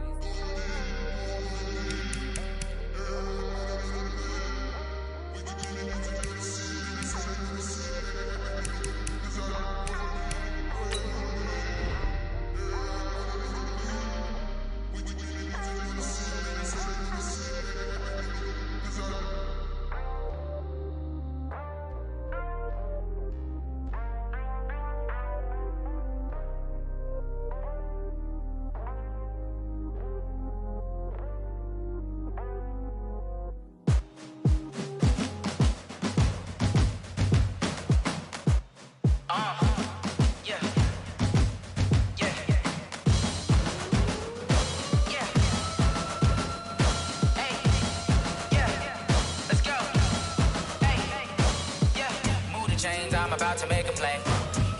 About to make a play.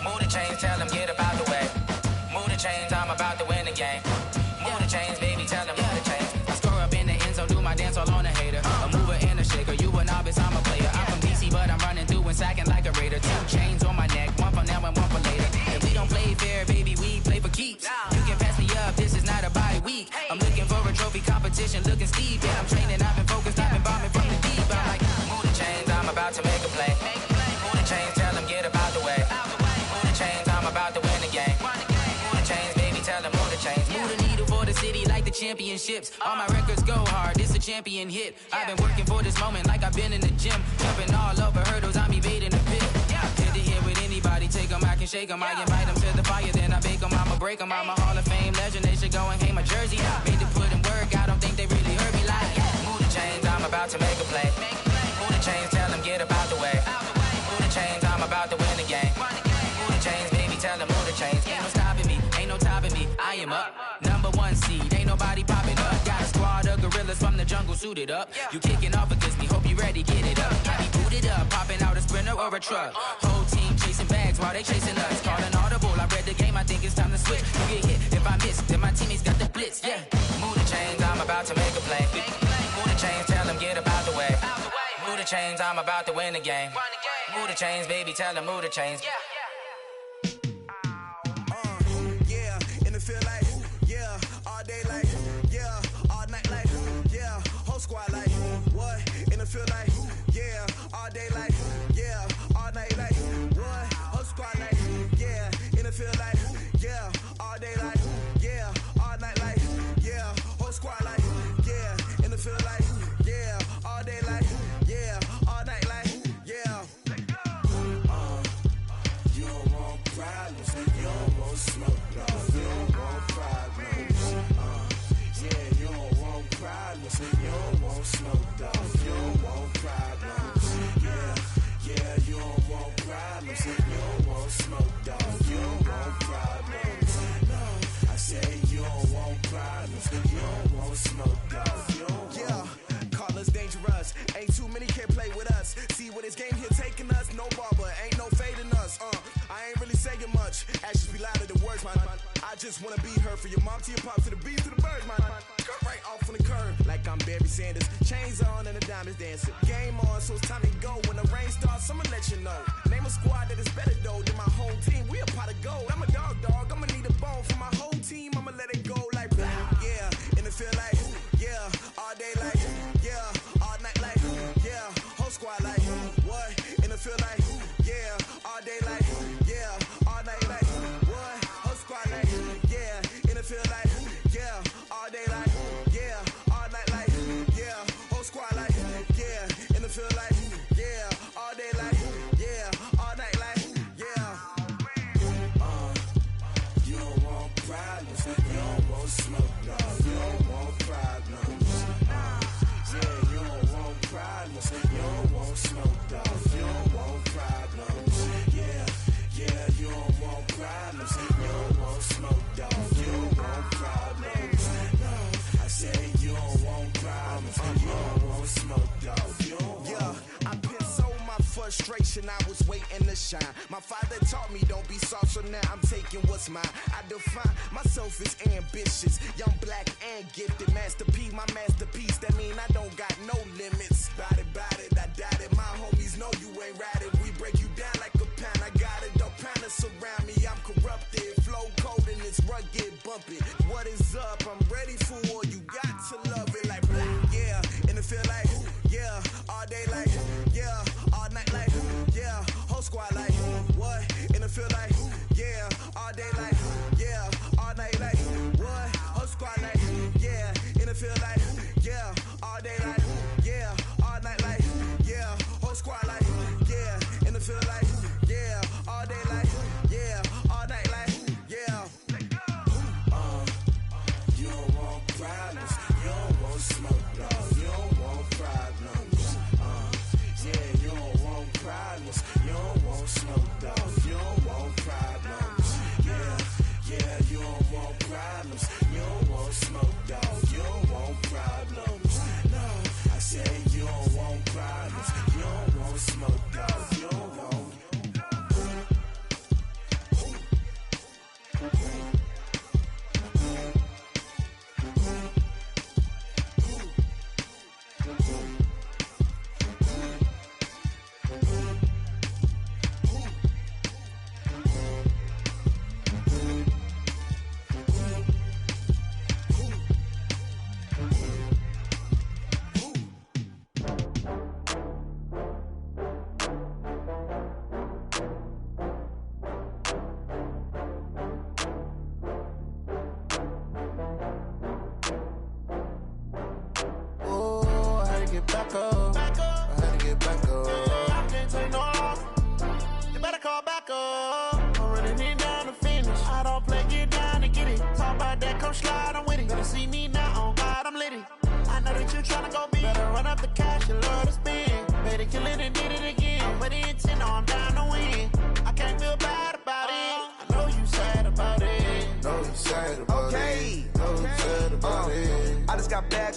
Move the chains, tell them get up out the way. Move the chains, I'm about to win the game. Move the chains, baby, tell them move the chains. I score up in the end zone, do my dance all on a hater. A mover and a shaker, you a novice, I'm a player. I'm from DC, but I'm running through and sacking like a raider. 2 chains on my neck, one for now and one for later. If we don't play fair, baby, we play for keeps. You can pass me up, this is not a bye week. I'm looking for a trophy competition, looking steep. Yeah, I'm training, I've been focused, I've been bombing from the deep. I'm like, move the chains, I'm about to make a play. Move the chains, tell them get up out the way. Move the chains, I'm about to win the game. Move the chains, baby, tell them move the chains. Move the needle for the city like the championships. All my records go hard, this a champion hit. I've been working for this moment like I've been in the gym. Jumping all over hurdles, I'm evading the pit. Hit it here with anybody, take them, I can shake them. I invite them to the fire, then I bake them, I'ma break them. I'm a Hall of Fame legend, they should go and hang my jersey. Made to put in work, I don't think they really heard me like. Move the chains, I'm about to make a play. Move the chains, tell them get up out the way. Move the chains, I'm about to win the game. Move the chains, baby, tell them move the chains. Ain't no stopping me, ain't no topping me. I am up, #1 seed, ain't nobody popping up. Got a squad of gorillas from the jungle suited up. You kicking off against me, hope you ready, get it up. I be booted up, popping out a sprinter or a truck. Whole team chasing bags while they chasing us. Calling audible, I read the game, I think it's time to switch. You get hit, if I miss, then my teammates got the blitz, yeah. Move the chains, I'm about to make a play. Move the chains, tell them get up out the way. Move the chains, I'm about to win the game. Move the chains, baby, tell them move the chains. Yeah, in the field like, yeah, all day like, yeah, all night like, yeah, whole squad like, what? In the field like, yeah, all day like, yeah, all night like, what? Whole squad like, yeah, in the field like, yeah, all day like, yeah, all night like, yeah, whole squad like, yeah, in the field like, yeah, all day like, yeah, all night like, yeah. You words, man. I just wanna be her for your mom to your pop to the beat to the birds, man. Cut right off on the curb like I'm Barry Sanders. Chains on and the diamonds dancing. Game on, so it's time to go. When the rain starts, I'ma let you know. Name a squad that is better though than my whole team. We a pot of gold. I'm a dog. I'ma need a bone for my whole team. I'ma let it go like yeah. And it feel like yeah. All day like yeah. All night like yeah. Whole squad like what? And it feel like yeah. All day like yeah. All night like what? Whole squad like yeah. And it feel like yeah. All day like yeah. All night like yeah. Whole squad like yeah. And it feel like yeah. All day like yeah. All night like yeah. You don't want problems. You don't want smoke, no. You don't want problems. Yeah, you don't want problems. You don't want smoke, dog. You don't want problems. Yeah, you don't want problems. You don't want smoke, dog. You don't want problems. No, I said you don't want problems. You don't want smoke, dog. You don't want. Yeah, I've been so my frustration, I was waiting to shine. My father taught me don't be soft, so now I'm taking what's mine. I define myself as ambitious, young, black, and gifted. Master P, my masterpiece. That mean I don't got no limits. Bout it, I doubt it. My homies know you ain't ratted. We break you down like a pound. I got it, don't pound to surround me. I'm corrupted, flow cold and it's rugged, bumpy. What is up? I'm ready for war. You got to love it like yeah, and it feel like yeah, all day like yeah, all night like yeah, whole squad like what? And it feel like yeah, all day like yeah, all night like what? Whole squad like yeah, and it feel like yeah, all day like yeah, all night like yeah, whole squad like yeah, and it feel like yeah, all day like yeah, all night like yeah. You don't want problems, you don't want smoke, no. You don't want problems. Yeah, you don't want problems, you don't want smoke, dog. You don't want problems. Yeah, you don't want problems, you don't want smoke, dog. You don't want problems. No, I said you don't want problems, you don't want smoke, dog. You don't want.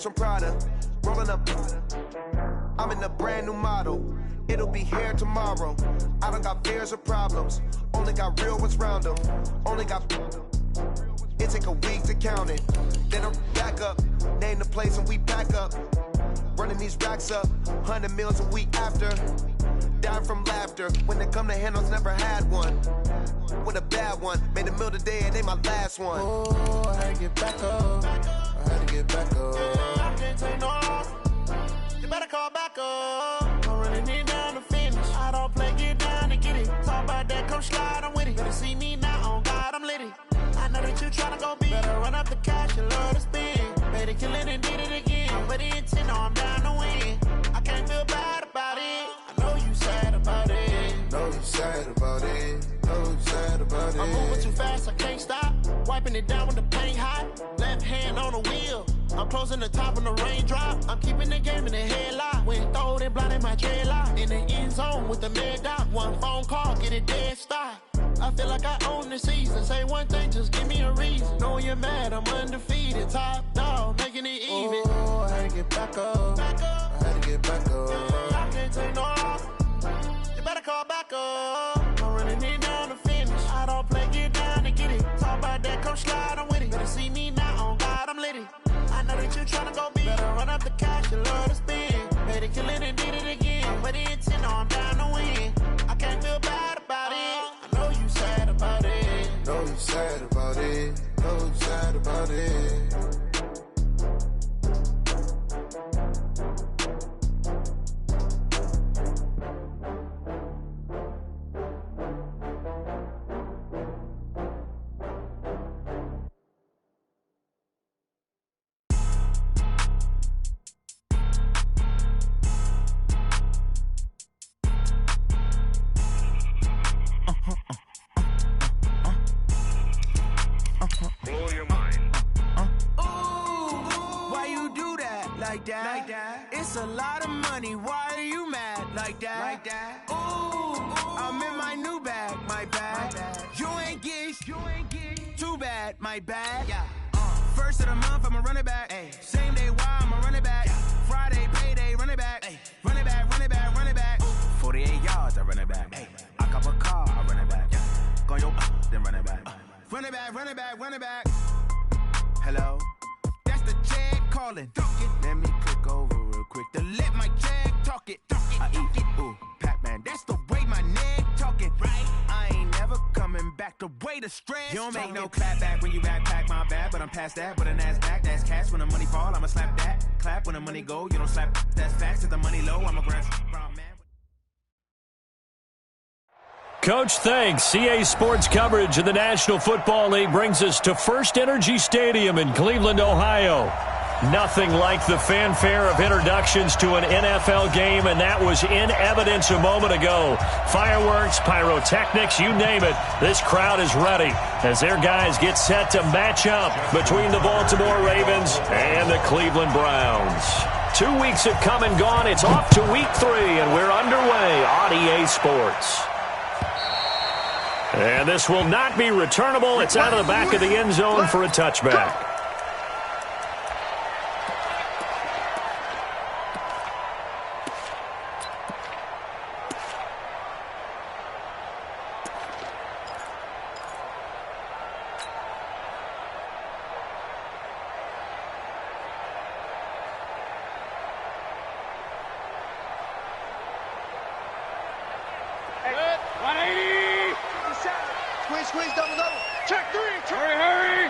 From Prada, rolling up. I'm in a brand new model. It'll be here tomorrow. I don't got fears or problems. Only got real ones round them. Only got. It take a week to count it. Then I'm back up. Name the place and we pack up. Running these racks up. 100 meals a week after. Dying from laughter. When they come to handles, never had one. With a bad one. Made a meal today and they my last one. Oh, I had to get back up. I had to get back up. I can't take no loss. You better call back up. I'm running it down to finish. I don't play, get down to get it. Talk about that, come slide, I'm with it. Better see me now, on God, I'm litty. I know that you tryna go big. Better run up the cash, you love to spin. Better kill it and did it again. I'm with the intent, no, I'm down to win. I can't feel bad about it. I know you sad about it. Know you sad about it. Know you sad about it. I'm moving too fast, I can't stop. Wiping it down with the paint hot. Left hand on the wheel. I'm closing the top when the raindrop. I'm keeping the game in the headlock. When throwed and blinded my dreadlock. In the end zone with the mad dot. One phone call, get it dead stop. I feel like I own the season. Say one thing, just give me a reason. Knowing you're mad, I'm undefeated. Top dog, making it even. Oh, I had to get back up. I had to get back up. I can't take no loss. You better call back up. I'm running it down to finish. I don't play, get down to get it. gon' slide, I'm with it. Better see me now, on God, I'm litty. I know that you tryna go big. Better run up the cash, you love to spend. Better kill it and did it again. But it's in, I'm down to win. I can't feel bad about it. I know you sad about it. Know you sad about it. Know you sad about it. Blow your mind. Ooh, why you do that like that? It's a lot of money. Why are you mad like that? Ooh, I'm in my new bag, my bag. You ain't get too bad, my bag. First of the month, I'ma run it back. Same day, why I'ma run it back. Friday, payday, run it back. Run it back, run it back, run it back. 48 yards, I run it back. I cop a car, I run it back. Go yo, then run it back. Run it back, run it back, run it back. Hello? That's the Jag calling. Let me click over real quick to let my Jag talk it. I eat it, ooh, Pac-Man. That's the way my neck talking. Right? I ain't never coming back the way the stress. You don't make no clap back when you backpack my bad, but I'm past that with a NASDAQ. That's cash when the money fall, I'ma slap that. Clap when the money go, you don't slap. That's facts. If the money low, I'ma grab man. Coach, thanks. CA Sports coverage of the National Football League brings us to First Energy Stadium in Cleveland, Ohio. Nothing like the fanfare of introductions to an NFL game, and that was in evidence a moment ago. Fireworks, pyrotechnics, you name it. This crowd is ready as their guys get set to match up between the Baltimore Ravens and the Cleveland Browns. 2 weeks have come and gone. It's off to week 3, and we're underway on EA Sports. And this will not be returnable. It's out of the back of the end zone for a touchback. Squeeze, double. Check 3. Hurry.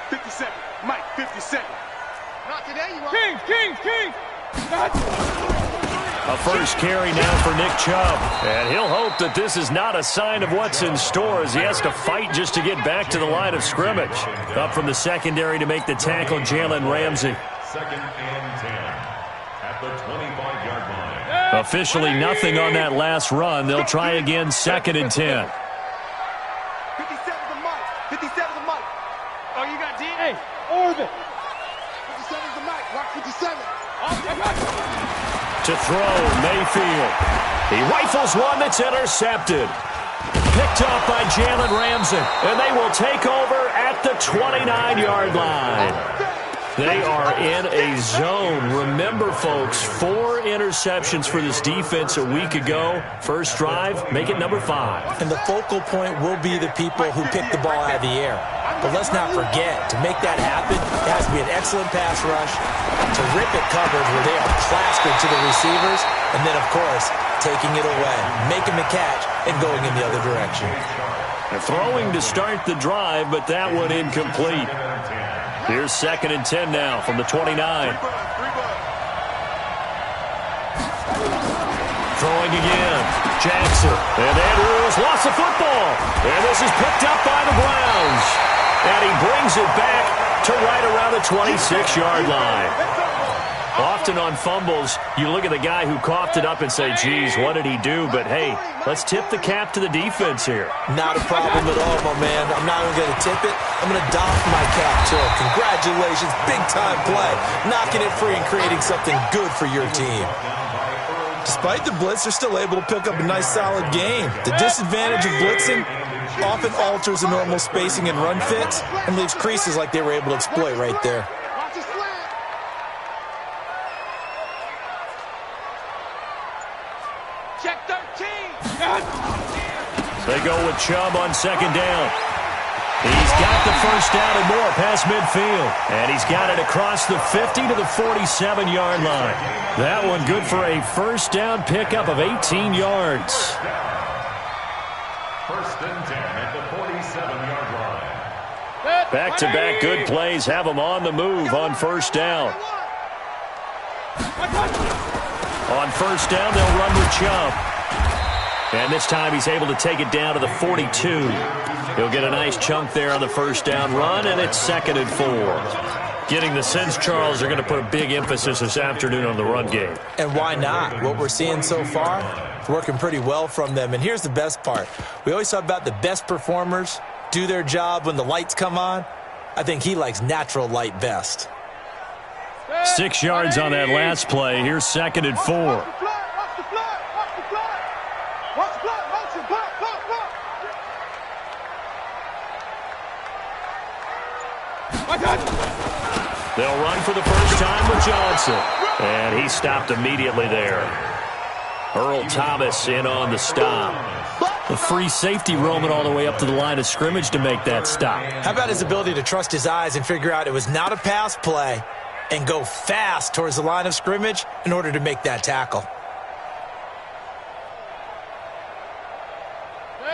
57. Mike, 57. Not today, you want. King. A first carry now for Nick Chubb. And he'll hope that this is not a sign of what's in store as he has to fight just to get back to the line of scrimmage. Up from the secondary to make the tackle, Jalen Ramsey. 2nd and 10 at the 25-yard line. Officially nothing on that last run. They'll try again 2nd and 10. 57's the mic. Oh, you got D? Hey, orbit. 57's the mic. Rock 57. To throw, Mayfield. He rifles one that's intercepted. Picked up by Jalen Ramsey. And they will take over at the 29-yard line. They are in a zone. Remember, folks, 4 interceptions for this defense a week ago. First drive, make it number 5. And the focal point will be the people who pick the ball out of the air. But let's not forget, to make that happen, it has to be an excellent pass rush, terrific coverage where they are plastered to the receivers, and then, of course, taking it away, making the catch, and going in the other direction. They're throwing to start the drive, but that one incomplete. Here's 2nd and 10 now from the 29. Throwing again. Jackson. And Andrews lost the football. And this is picked up by the Browns. And he brings it back to right around the 26-yard line. Often on fumbles, you look at the guy who coughed it up and say, geez, what did he do? But, hey, let's tip the cap to the defense here. Not a problem at all, my man. I'm not even going to tip it. I'm going to doff my cap to him. Congratulations. Big-time play. Knocking it free and creating something good for your team. Despite the blitz, they're still able to pick up a nice, solid game. The disadvantage of blitzing often alters the normal spacing and run fits and leaves creases like they were able to exploit right there. Check 13. They go with Chubb on second down. He's got the first down and more past midfield. And he's got it across the 50 to the 47-yard line. That one good for a first down pickup of 18 yards. First and 10 at the 47-yard line. Back-to-back good plays have them on the move on first down. On first down, they'll run with Chubb. And this time he's able to take it down to the 42. He'll get a nice chunk there on the first down run, and it's 2nd and 4. Getting the sense, Charles, they're going to put a big emphasis this afternoon on the run game. And why not? What we're seeing so far, it's working pretty well from them. And here's the best part. We always talk about the best performers do their job when the lights come on. I think he likes natural light best. 6 yards on that last play. Here's 2nd and 4. They'll run for the first time with Johnson. And he stopped immediately there. Earl Thomas in on the stop. A free safety roaming all the way up to the line of scrimmage to make that stop. How about his ability to trust his eyes and figure out it was not a pass play and go fast towards the line of scrimmage in order to make that tackle?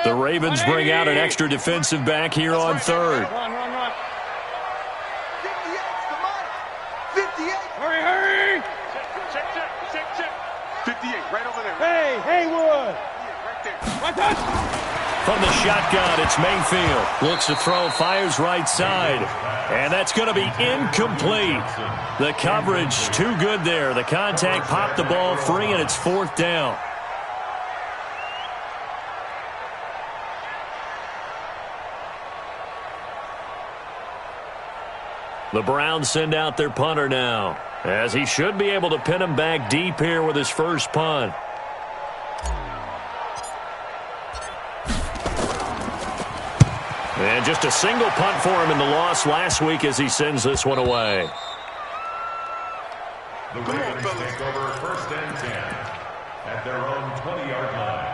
The Ravens bring out an extra defensive back here on third. From the shotgun, it's Mayfield. Looks to throw, fires right side. And that's going to be incomplete. The coverage too good there. The contact popped the ball free, and it's 4th down. The Browns send out their punter now, as he should be able to pin him back deep here with his first punt. And just a single punt for him in the loss last week as he sends this one away. The Ravens take over 1st and 10 at their own 20-yard line.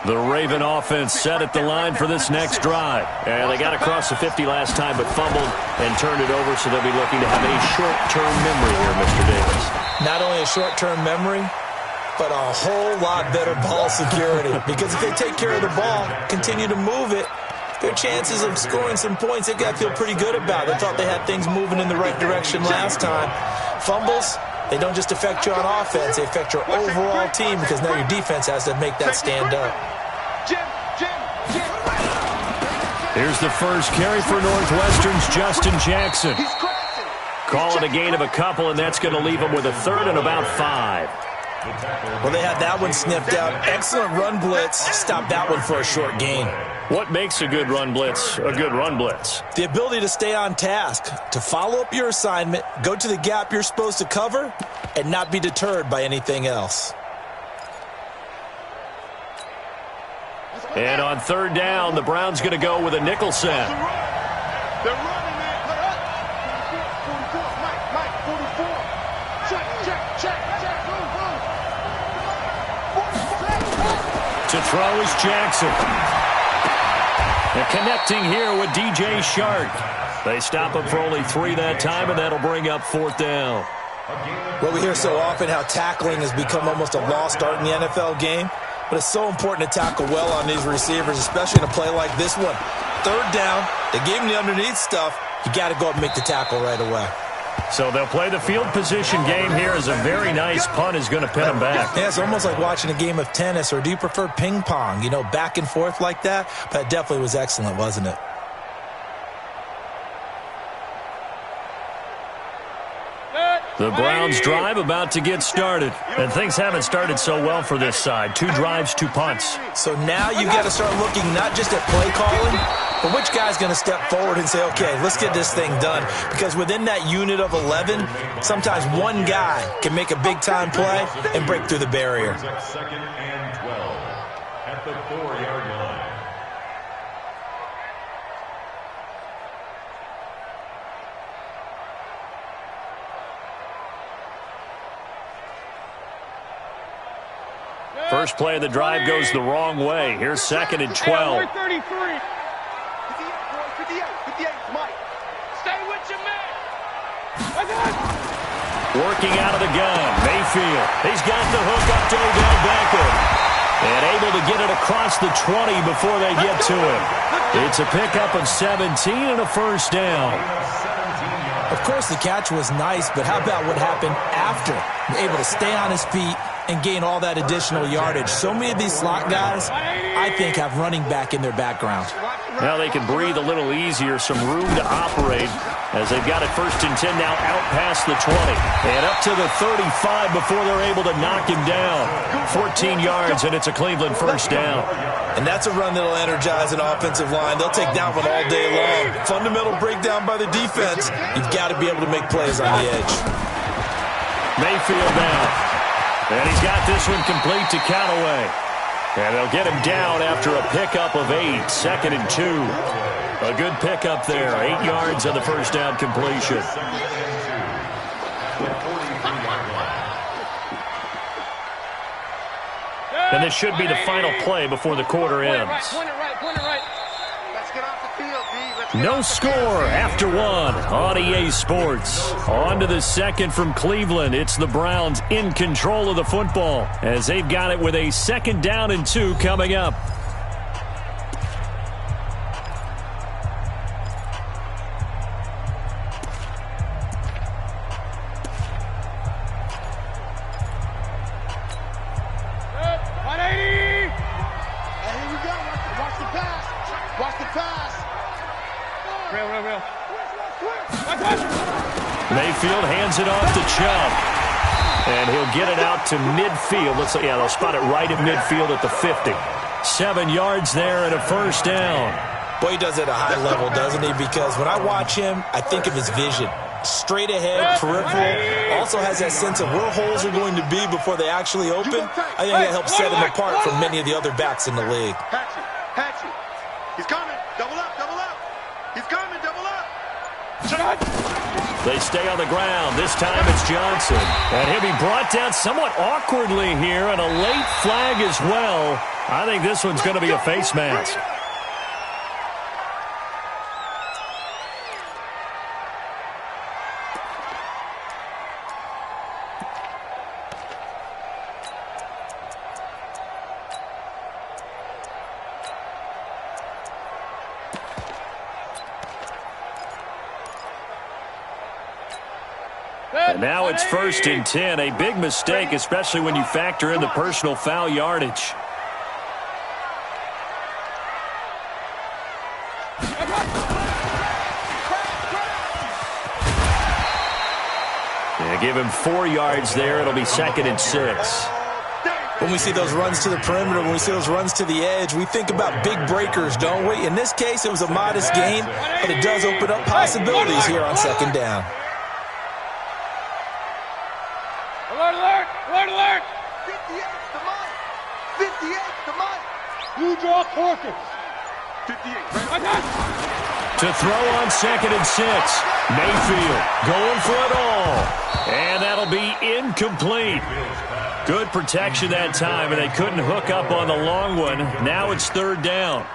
The Raven offense set at the line for this next drive. And they got across the 50 last time but fumbled and turned it over, so they'll be looking to have a short-term memory here, Mr. Davis. Not only a short-term memory, but a whole lot better ball security. Because if they take care of the ball, continue to move it, their chances of scoring some points, they got to feel pretty good about. They thought they had things moving in the right direction last time. Fumbles, they don't just affect you on offense, they affect your overall team because now your defense has to make that stand up. Here's the first carry for Northwestern's Justin Jackson. Call it a gain of a couple, and that's going to leave them with a 3rd and about 5. Well, they had that one sniffed out. Excellent run blitz. Stop that one for a short gain. What makes a good run blitz a good run blitz? The ability to stay on task, to follow up your assignment, go to the gap you're supposed to cover, and not be deterred by anything else. And on 3rd down, the Browns going to go with a nickel set. They're running, man. Put up. 44. Mike, 44. Check. To throw is Jackson. And connecting here with DJ Shark. They stop him for only 3 that time, and that'll bring up 4th down. Well, we hear so often how tackling has become almost a lost art in the NFL game. But it's so important to tackle well on these receivers, especially in a play like this one. 3rd down, they gave him the underneath stuff. You got to go up and make the tackle right away. So they'll play the field position game here as a very nice punt is going to pin them back. Yeah, it's almost like watching a game of tennis, or do you prefer ping pong? You know, back and forth like that? That definitely was excellent, wasn't it? The Browns drive about to get started. And things haven't started so well for this side. 2 drives, 2 punts. So now you've got to start looking not just at play calling, But which guy's going to step forward and say, okay, let's get this thing done? Because within that unit of 11, sometimes one guy can make a big-time play and break through the barrier. Second and 12 at the 4-yard line. First play of the drive goes the wrong way. Here's second and 12. 33. 58, Mike. Stay with your man. Working out of the gun, Mayfield. He's got the hook up to Odell Beckham. And able to get it across the 20 before they get to him. It's a pickup of 17 and a first down. Of course, the catch was nice, but how about what happened after? Able to stay on his feet and gain all that additional yardage. So many of these slot guys, I think, have running back in their background. Now they can breathe a little easier, some room to operate as they've got it first and 10 now out past the 20. And up to the 35 before they're able to knock him down. 14 yards, and it's a Cleveland first down. And that's a run that'll energize an offensive line. They'll take that one all day long. Fundamental breakdown by the defense. You've got to be able to make plays on the edge. Mayfield now. And he's got this one complete to Callaway. And they'll get him down after a pickup of 8, second and 2. A good pickup there, 8 yards on the first down completion. And this should be the final play before the quarter ends. No score after 1 on EA Sports. On to the second from Cleveland. It's the Browns in control of the football as they've got it with a second down and 2 coming up. Mayfield hands it off to Chubb. And he'll get it out to midfield. They'll spot it right at midfield at the 50. 7 yards there and a first down. Boy, he does it at a high level, doesn't he? Because when I watch him, I think of his vision. Straight ahead, peripheral. Also has that sense of where holes are going to be before they actually open. I think that helps set him apart from many of the other backs in the league. Hatchet. He's coming. Double up. He's coming. Double up. They stay on the ground. This time it's Johnson. And he'll be brought down somewhat awkwardly here, and a late flag as well. I think this one's going to be a face mask. And now it's first and 10. A big mistake, especially when you factor in the personal foul yardage. Give him 4 yards there. It'll be second and 6. When we see those runs to the perimeter, when we see those runs to the edge, we think about big breakers, don't we? In this case, it was a modest gain, but it does open up possibilities here on second down. Alert! 58 to Mike! 58 to Mike! You draw Corkins! 58. To throw on second and 6. Mayfield going for it all. And that'll be incomplete. Good protection that time, and they couldn't hook up on the long one. Now it's third down.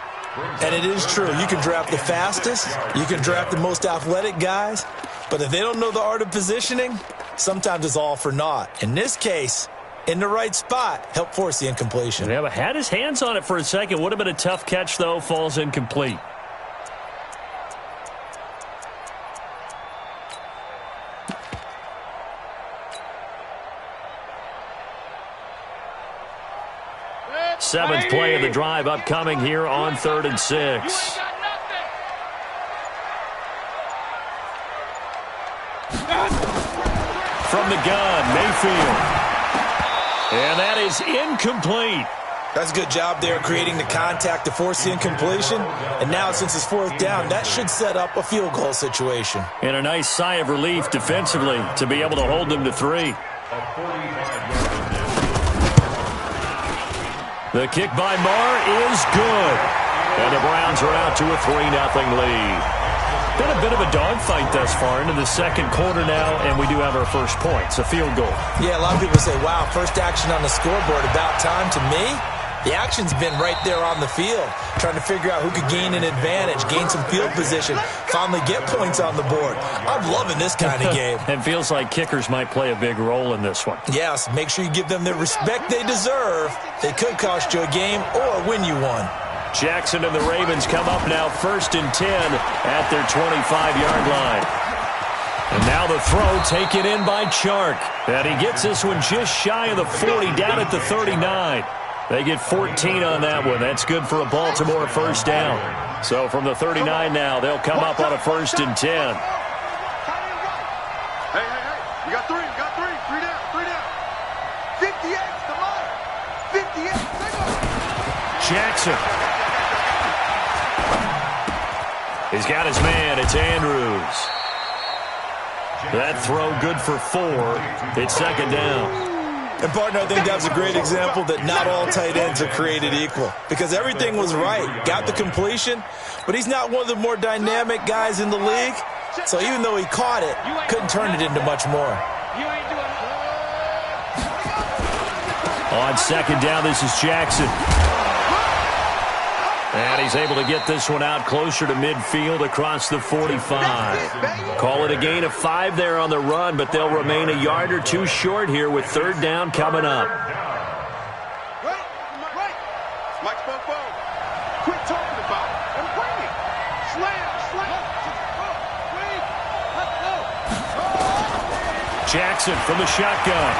And it is true. You can draft the fastest. You can draft the most athletic guys. But if they don't know the art of positioning, sometimes it's all for naught. In this case, in the right spot, helped force the incompletion. Yeah, but had his hands on it for a second. Would have been a tough catch, though. Falls incomplete. Seventh play of the drive upcoming here on 3rd and 6. From the gun, Mayfield. And that is incomplete. That's a good job there creating the contact to force the incompletion. And now since it's fourth down, that should set up a field goal situation. And a nice sigh of relief defensively to be able to hold them to 3. The kick by Marr is good. And the Browns are out to a 3-0 lead. Been a bit of a dogfight thus far into the second quarter now, and we do have our first points, a field goal. Yeah, a lot of people say, wow, first action on the scoreboard, about time. To me, the action's been right there on the field, trying to figure out who could gain an advantage, gain some field position, finally get points on the board. I'm loving this kind of game. It feels like kickers might play a big role in this one. Yes, make sure you give them the respect they deserve. They could cost you a game or win you one. Jackson and the Ravens come up now 1st and 10 at their 25-yard line. And now the throw taken in by Chark. And he gets this one just shy of the 40, down at the 39. They get 14 on that one. That's good for a Baltimore first down. So from the 39 now, they'll come up on a 1st and 10. Hey. You got 3. 3 down. 58, come on. 58, take off. Jackson. He's got his man. It's Andrews. That throw good for 4. It's 2nd down. And, partner, I think that's a great example that not all tight ends are created equal, because everything was right. Got the completion, but he's not one of the more dynamic guys in the league. So even though he caught it, couldn't turn it into much more. On 2nd down, this is Jackson. And he's able to get this one out closer to midfield across the 45. Call it a gain of 5 there on the run, but they'll remain a yard or 2 short here with 3rd down coming up. Right. Mike Spofo. Quit talking about it and bring it. Slam. Jackson from the shotgun.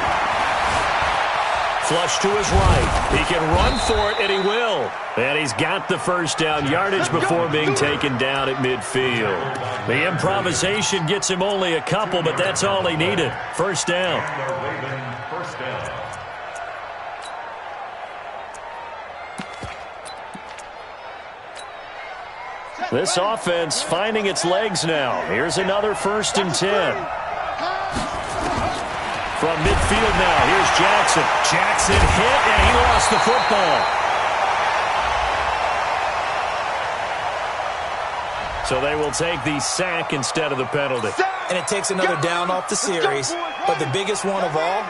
Flush to his right. He can run for it, and he will. And he's got the first down yardage before being taken down at midfield. The improvisation gets him only a couple, but that's all he needed. First down. This offense finding its legs now. Here's another 1st and 10. From midfield now, here's Jackson. Jackson hit, and he lost the football. So they will take the sack instead of the penalty. And it takes another down off the series. But the biggest one of all,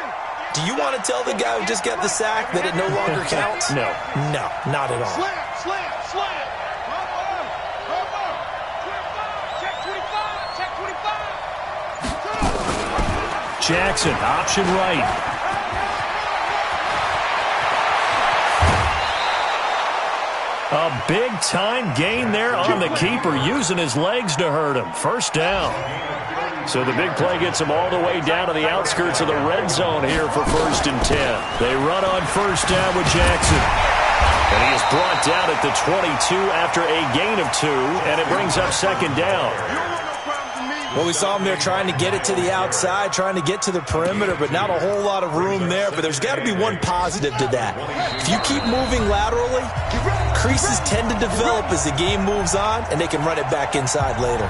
do you want to tell the guy who just got the sack that it no longer counts? No. No, not at all. Slam. Jackson, option right. A big-time gain there on the keeper, using his legs to hurt him. First down. So the big play gets him all the way down to the outskirts of the red zone here for 1st and 10. They run on 1st down with Jackson. And he is brought down at the 22 after a gain of 2, and it brings up 2nd down. Well, we saw him there trying to get it to the outside, trying to get to the perimeter, but not a whole lot of room there. But there's got to be one positive to that. If you keep moving laterally, creases tend to develop as the game moves on, and they can run it back inside later.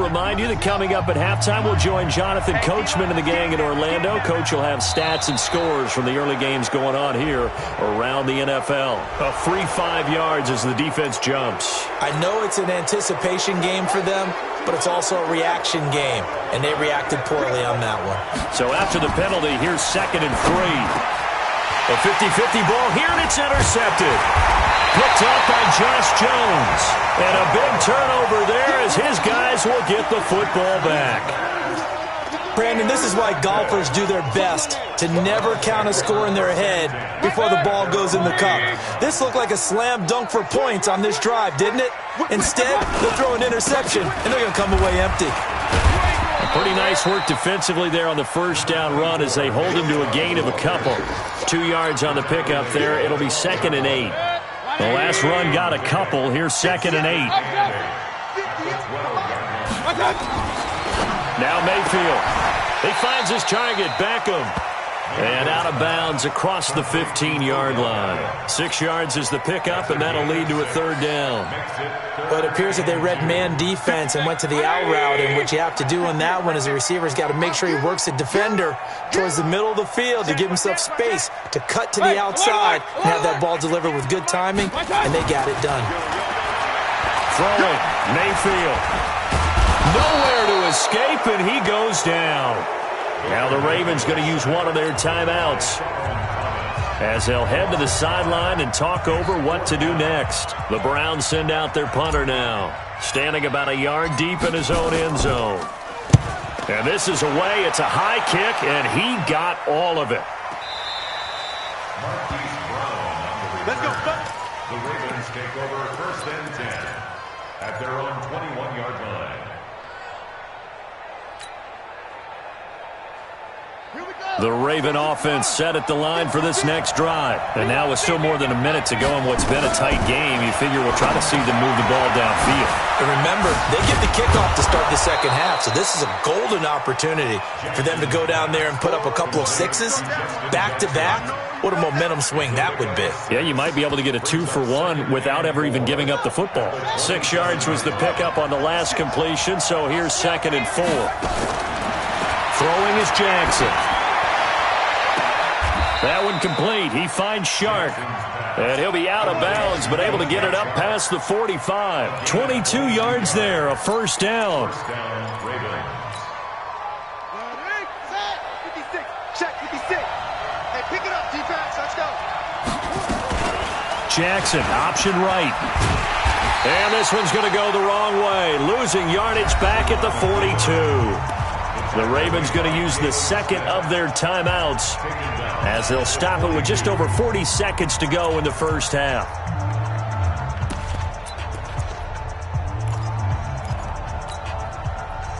Remind you that coming up at halftime, we'll join Jonathan Coachman and the gang in Orlando. Coach will have stats and scores from the early games going on here around the NFL. A free 5 yards as the defense jumps. I know it's an anticipation game for them, but it's also a reaction game, and they reacted poorly on that one. So after the penalty, here's 2nd and 3. A 50-50 ball here, and it's intercepted. Picked up by Josh Jones. And a big turnover there as his guys will get the football back. Brandon, this is why golfers do their best to never count a score in their head before the ball goes in the cup. This looked like a slam dunk for points on this drive, didn't it? Instead, they'll throw an interception, and they're going to come away empty. Pretty nice work defensively there on the first down run as they hold him to a gain of a couple. 2 yards on the pickup there. It'll be 2nd and 8. The last run got a couple. Here's 2nd and 8. Now Mayfield. He finds his target, Beckham. And out of bounds across the 15-yard line. 6 yards is the pickup, and that'll lead to a 3rd down. Well, it appears that they read man defense and went to the out route, and what you have to do on that one is the receiver's got to make sure he works the defender towards the middle of the field to give himself space to cut to the outside and have that ball delivered with good timing, and they got it done. Throwing, Mayfield. Nowhere to escape, and he goes down. Now the Ravens going to use one of their timeouts as they'll head to the sideline and talk over what to do next. The Browns send out their punter now, standing about a yard deep in his own end zone. And this is away. It's a high kick, and he got all of it. Let's go. The Ravens take over 1st and 10 at their own 21-yard line. The Raven offense set at the line for this next drive. And now with still more than a minute to go in what's been a tight game, you figure we'll try to see them move the ball downfield. And remember, they get the kickoff to start the second half, so this is a golden opportunity for them to go down there and put up a couple of sixes back-to-back. What a momentum swing that would be. Yeah, you might be able to get a 2-for-1 without ever even giving up the football. 6 yards was the pickup on the last completion, so here's 2nd and 4. Throwing is Jackson. That one complete. He finds Shark. And he'll be out of bounds, but able to get it up past the 45. 22 yards there, a 1st down. 56. Check 56. Hey, pick it up, defense. Let's go. Jackson, option right. And this one's going to go the wrong way. Losing yardage back at the 42. The Ravens going to use the 2nd of their timeouts as they'll stop it with just over 40 seconds to go in the first half.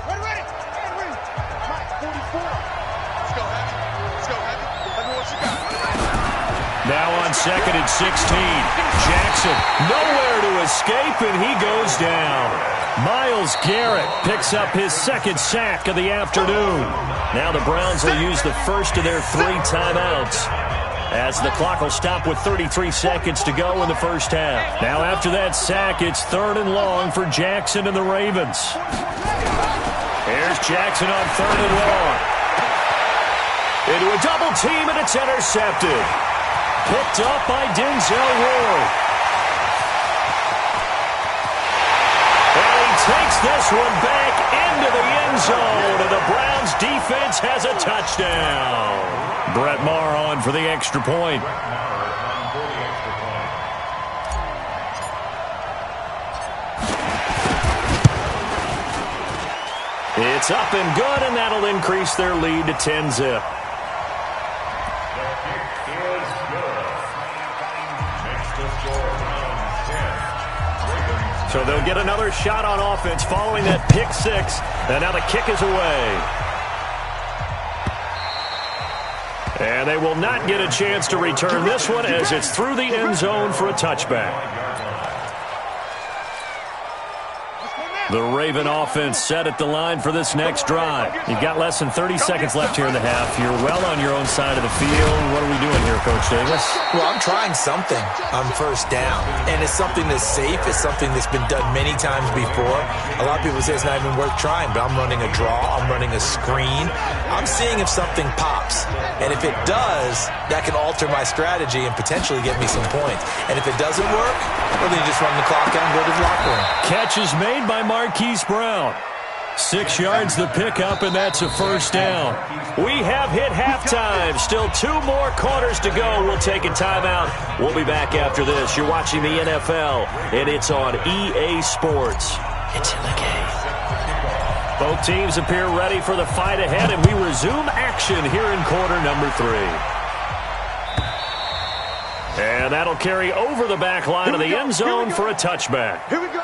Ready. Mike, 44. Let's go, Happy. Everyone should go. Now on 2nd and 16. Jackson nowhere to escape, and he goes down. Myles Garrett picks up his 2nd sack of the afternoon. Now the Browns will use the first of their 3 timeouts as the clock will stop with 33 seconds to go in the first half. Now after that sack, it's 3rd and long for Jackson and the Ravens. Here's Jackson on 3rd and long. Into a double team, and it's intercepted. Picked up by Denzel Ward. Takes this one back into the end zone, and the Browns defense has a touchdown. Brett Maher on for the extra point. It's up and good, and that'll increase their lead to 10-zip. So they'll get another shot on offense following that pick 6. And now the kick is away. And they will not get a chance to return this one as it's through the end zone for a touchback. The Raven offense set at the line for this next drive. You've got less than 30 seconds left here in the half. You're well on your own side of the field. What are we doing here, Coach Davis? Well, I'm trying something on 1st down, and it's something that's safe. It's something that's been done many times before. A lot of people say it's not even worth trying, but I'm running a draw. I'm running a screen. I'm seeing if something pops, and if it does, that can alter my strategy and potentially get me some points. And if it doesn't work, well, then you just run the clock out and go to the locker room. Catch is made by Marquise Brown. 6 yards the pickup, and that's a 1st down. We have hit halftime. Still 2 more quarters to go. We'll take a timeout. We'll be back after this. You're watching the NFL, and it's on EA Sports. It's in the game. Both teams appear ready for the fight ahead, and we resume action here in quarter number 3. And that'll carry over the back line of the end zone for a touchback. Here we go.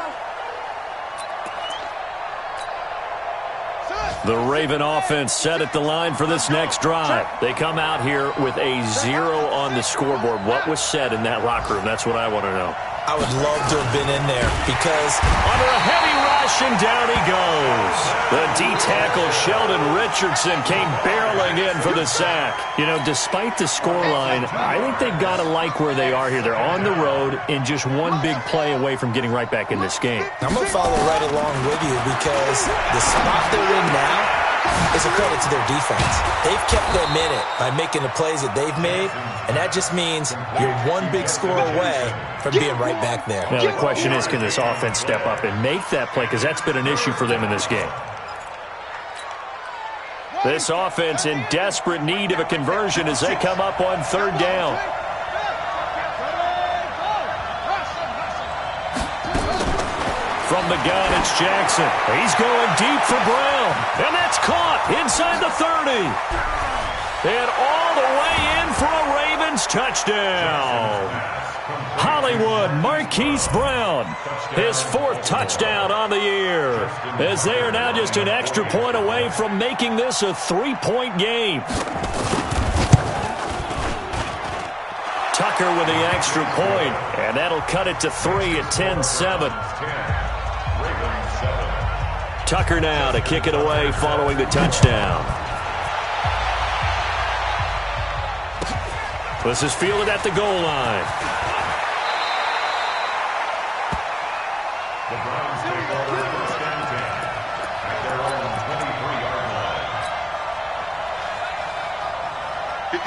The Raven offense set at the line for this next drive. They come out here with a 0 on the scoreboard. What was said in that locker room? That's what I want to know. I would love to have been in there because under a heavy rush, and down he goes. The D-tackle Sheldon Richardson came barreling in for the sack. You know, despite the scoreline, I think they've got to like where they are here. They're on the road and just one big play away from getting right back in this game. I'm going to follow right along with you because the spot they're in now is a credit to their defense. They've kept them in it by making the plays that they've made, and that just means you're one big score away from being right back there. Now, the question is, can this offense step up and make that play? Because that's been an issue for them in this game. This offense in desperate need of a conversion as they come up on third down. From the gun, it's Jackson. He's going deep for Brown. And that's caught inside the 30. And all the way in for a Ravens touchdown. Hollywood Marquise Brown, his 4th touchdown on the year, as they are now just an extra point away from making this a 3-point game. Tucker with the extra point, and that'll cut it to 3 at 10-7. Tucker now to kick it away following the touchdown. This is fielded at the goal line. The Browns take over first and 10 at their own 23-yard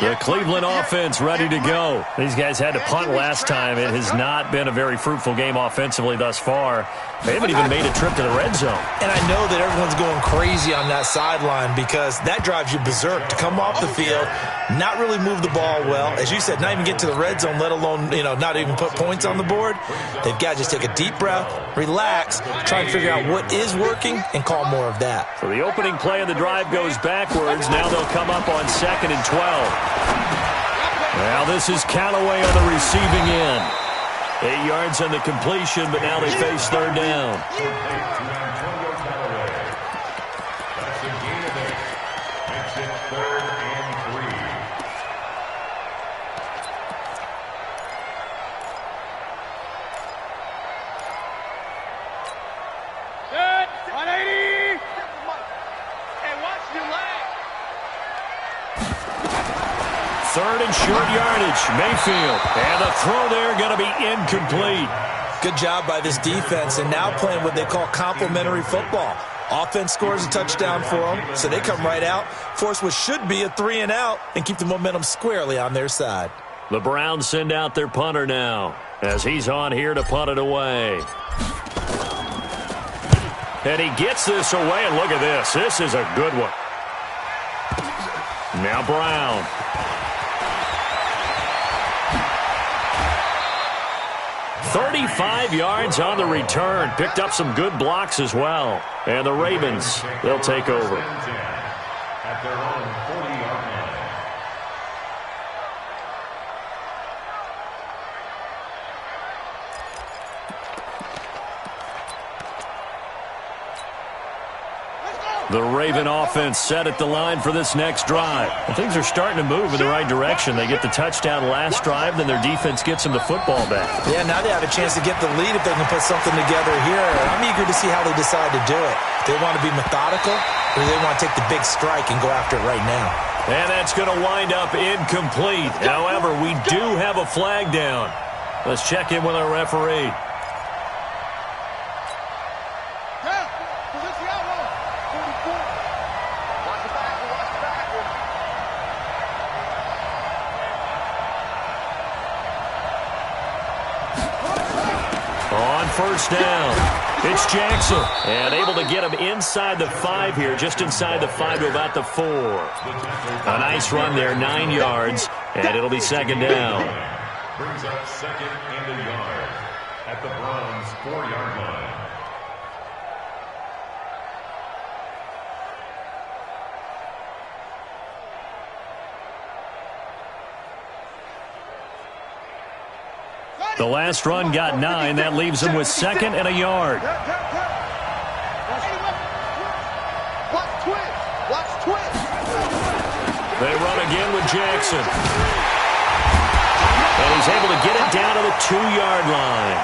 line. The Cleveland offense ready to go. These guys had to punt last time. It has not been a very fruitful game offensively thus far. They haven't even made a trip to the red zone. And I know that everyone's going crazy on that sideline because that drives you berserk to come off the field, not really move the ball well. As you said, not even get to the red zone, let alone, not even put points on the board. They've got to just take a deep breath, relax, try and figure out what is working, and call more of that. So the opening play of the drive goes backwards. Now they'll come up on 2nd and 12. Now this is Callaway on the receiving end. 8 yards on the completion, but now they face third down. That's a gain of 8. Makes it 3rd and 3. Good. 180. Hey, watch your leg. 3rd and short yardage. Mayfield. And the throw there going to be incomplete. Good job by this defense, and now playing what they call complementary football. Offense scores a touchdown for them, so they come right out, force what should be a 3-and-out, and keep the momentum squarely on their side. The Browns send out their punter now, as he's on here to punt it away. And he gets this away, and look at this. This is a good one. Now Brown. "35 yards on the return. Picked up some good blocks as well. And the Ravens, they'll take over. At their own 40-yard line. The Raven offense set at the line for this next drive. And things are starting to move in the right direction. They get the touchdown last drive, then their defense gets them the football back. Yeah, now they have a chance to get the lead if they can put something together here. I'm eager to see how they decide to do it. Do they want to be methodical, or do they want to take the big strike and go after it right now? And that's going to wind up incomplete. However, we do have a flag down. Let's check in with our referee. On first down, it's Jackson. And able to get him inside the 5 here, just inside the 5 to about the 4. A nice run there, 9 yards, and it'll be 2nd down. Brings up 2nd and a yard at the Browns' 4-yard line. The last run got 9. That leaves him with 2nd and a yard. Watch twin. They run again with Jackson. And he's able to get it down to the 2-yard line.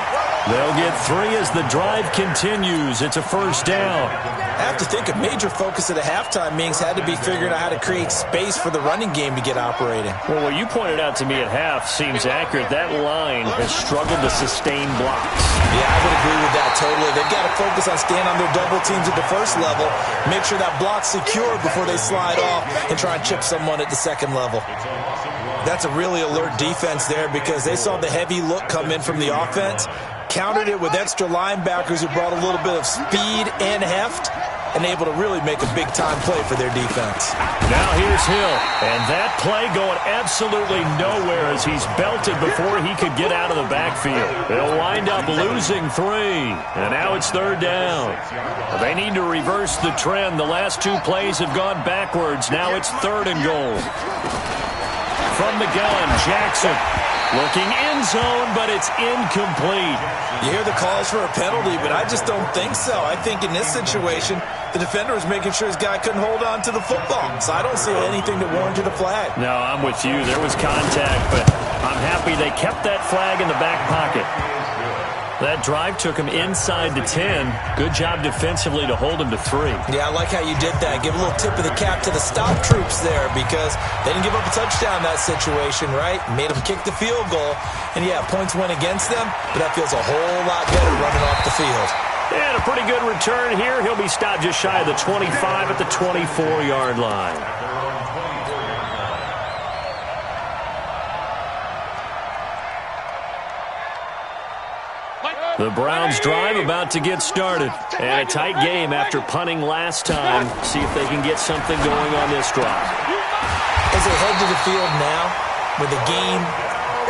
They'll get 3 as the drive continues. It's a first down. I have to think a major focus at a halftime meetings had to be figuring out how to create space for the running game to get operating. Well, what you pointed out to me at half seems accurate. That line has struggled to sustain blocks. Yeah, I would agree with that totally. They've got to focus on staying on their double teams at the first level, make sure that block's secure before they slide off and try and chip someone at the second level. That's a really alert defense there because they saw the heavy look come in from the offense, countered it with extra linebackers who brought a little bit of speed and heft, and able to really make a big-time play for their defense. Now here's Hill, and that play going absolutely nowhere as he's belted before he could get out of the backfield. They'll wind up losing 3, and now it's third down. They need to reverse the trend. The last 2 plays have gone backwards. Now it's 3rd and goal. From the gun, Jackson looking end zone, but it's incomplete. You hear the calls for a penalty, but I just don't think so. I think in this situation, the defender was making sure his guy couldn't hold on to the football. So I don't see anything that warranted a flag. No, I'm with you. There was contact, but I'm happy they kept that flag in the back pocket. That drive took him inside the 10. Good job defensively to hold him to 3. Yeah, I like how you did that. Give a little tip of the cap to the stop troops there because they didn't give up a touchdown in that situation, right? Made them kick the field goal. And, yeah, points went against them, but that feels a whole lot better running off the field. And a pretty good return here. He'll be stopped just shy of the 25 at the 24-yard line. The Browns drive about to get started. And a tight game after punting last time. See if they can get something going on this drive. As they head to the field now, with the game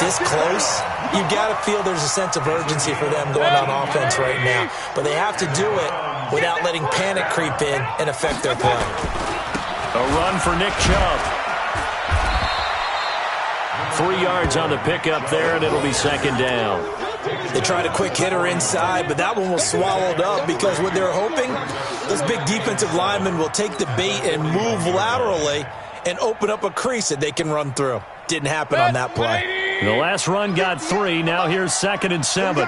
this close, you've got to feel there's a sense of urgency for them going on offense right now. But they have to do it without letting panic creep in and affect their play. A run for Nick Chubb. 3 yards on the pickup there, and it'll be 2nd down. They tried a quick hitter inside, but that one was swallowed up because what they're hoping, those big defensive linemen will take the bait and move laterally and open up a crease that they can run through. Didn't happen on that play. The last run got 3. Now here's 2nd and 7.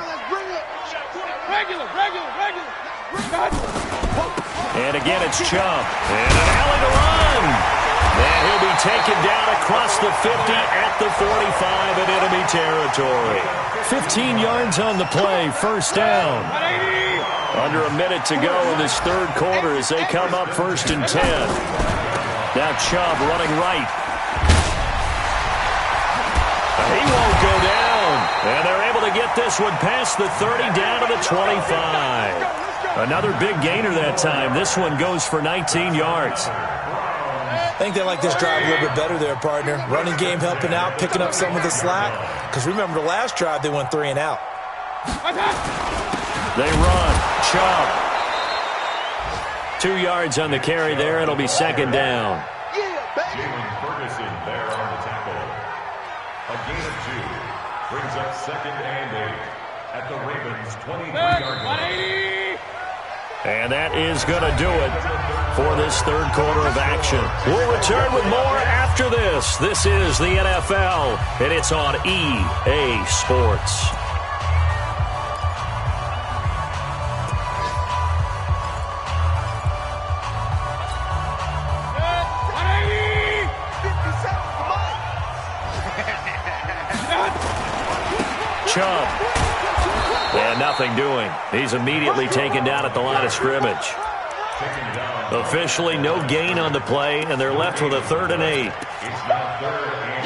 And again, it's Chubb. And an alley to run. And he'll be taken down across the 50 at the 45 in enemy territory. 15 yards on the play, first down. Under a minute to go in this third quarter as they come up 1st and 10. Now Chubb running right. He won't go down. And they're able to get this one past the 30 down to the 25. Another big gainer that time. This one goes for 19 yards. I think they like this drive a little bit better there, partner. Running game helping out, picking up some of the slack. Because remember the last drive, they went 3 and out. They run. Chubb. 2 yards on the carry there. It'll be 2nd down. Jalen Ferguson there on the tackle. A gain of 2 brings up 2nd and 8 at the Ravens' 23-yard line. And that is going to do it for this third quarter of action. We'll return with more after this. This is the NFL, and it's on EA Sports. Chubb. And nothing doing. He's immediately taken down at the line of scrimmage. Officially no gain on the play, and they're left with a 3rd and 8. It's now 3rd and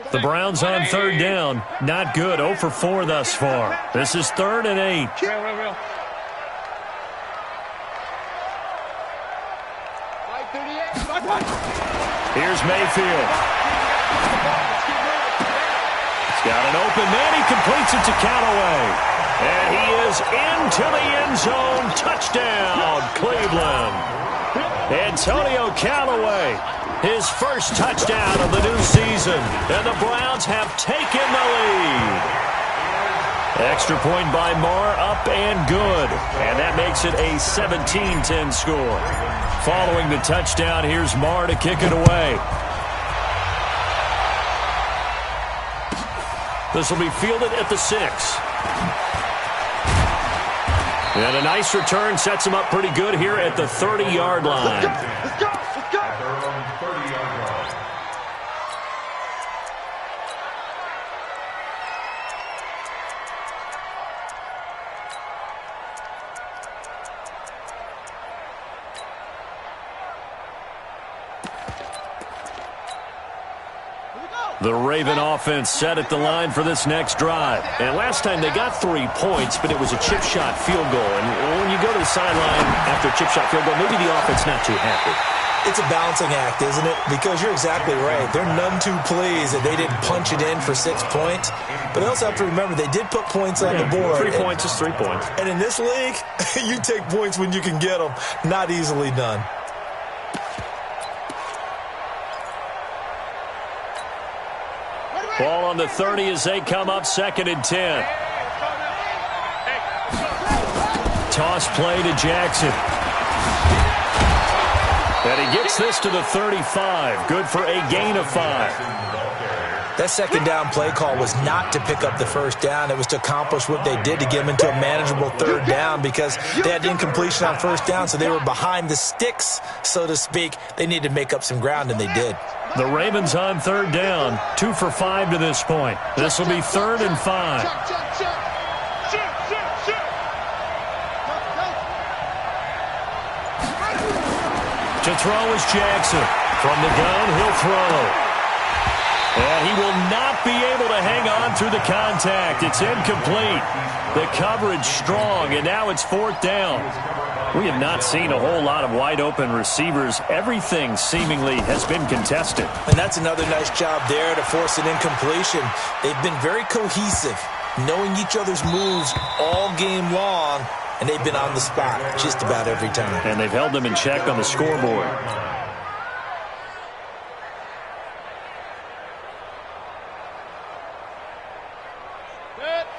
8. The Browns on 3rd down. Not good. 0 for 4 thus far. This is 3rd and 8. Here's Mayfield. He's got an open man. He completes it to Callaway. And he is into the end zone. Touchdown, Cleveland. Antonio Callaway, his first touchdown of the new season, and the Browns have taken the lead. Extra point by Marr, up and good, and that makes it a 17-10 score. Following the touchdown, here's Marr to kick it away. This will be fielded at the 6. And a nice return sets him up pretty good here at the 30-yard line. Let's go. Let's go. At their own 30-yard line. The Raven offense set at the line for this next drive. And last time they got 3 points, but it was a chip shot field goal. And when you go to the sideline after a chip shot field goal, maybe the offense not too happy. It's a balancing act, isn't it? Because you're exactly right. They're none too pleased that they didn't punch it in for 6 points. But they also have to remember they did put points on the board. 3 points is 3 points. And in this league, you take points when you can get them. Not easily done. Ball on the 30 as they come up 2nd and 10. Toss play to Jackson. And he gets this to the 35. Good for a gain of 5. That second down play call was not to pick up the first down. It was to accomplish what they did to get them into a manageable 3rd down because they had incompletion on 1st down, so they were behind the sticks, so to speak. They needed to make up some ground, and they did. The Ravens on 3rd down, 2 for 5 to this point. This will be 3rd and 5. To throw is Jackson. From the gun, he'll throw. And he will not be able to hang on through the contact. It's incomplete. The coverage strong, and now it's 4th down. We have not seen a whole lot of wide-open receivers. Everything seemingly has been contested. And that's another nice job there to force an incompletion. They've been very cohesive, knowing each other's moves all game long, and they've been on the spot just about every time. And they've held them in check on the scoreboard.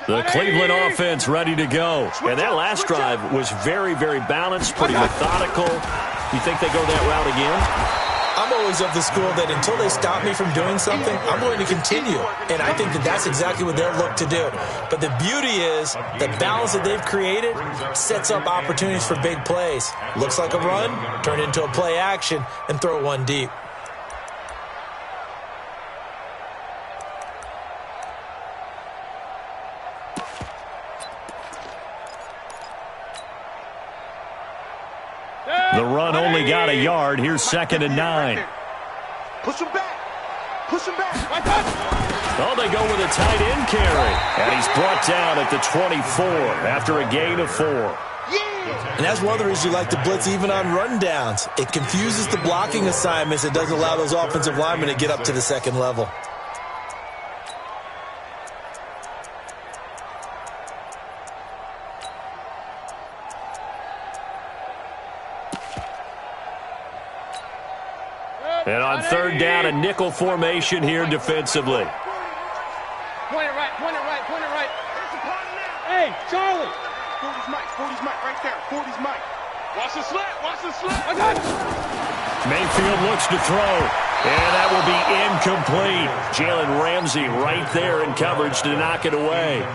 The Cleveland offense ready to go. And that last drive was very, very balanced, pretty methodical. You think they go that route again? I'm always of the school that until they stop me from doing something, I'm going to continue. And I think that that's exactly what they'll look to do. But the beauty is the balance that they've created sets up opportunities for big plays. Looks like a run, turn into a play action, and throw one deep. The run only got a yard. Here's 2nd and 9. Push him back. Push him back. Oh, they go with a tight end carry. And he's brought down at the 24 after a gain of 4. And that's one of the reasons you like to blitz even on rundowns. It confuses the blocking assignments. It doesn't allow those offensive linemen to get up to the 2nd level. And on 3rd down, a nickel formation here defensively. Point it right, point it right, point it right. Hey, Charlie. 40's Mike right there. 40's Mike. Watch the slant, watch the slant. I got it. Mayfield looks to throw. And that will be incomplete. Jalen Ramsey right there in coverage to knock it away.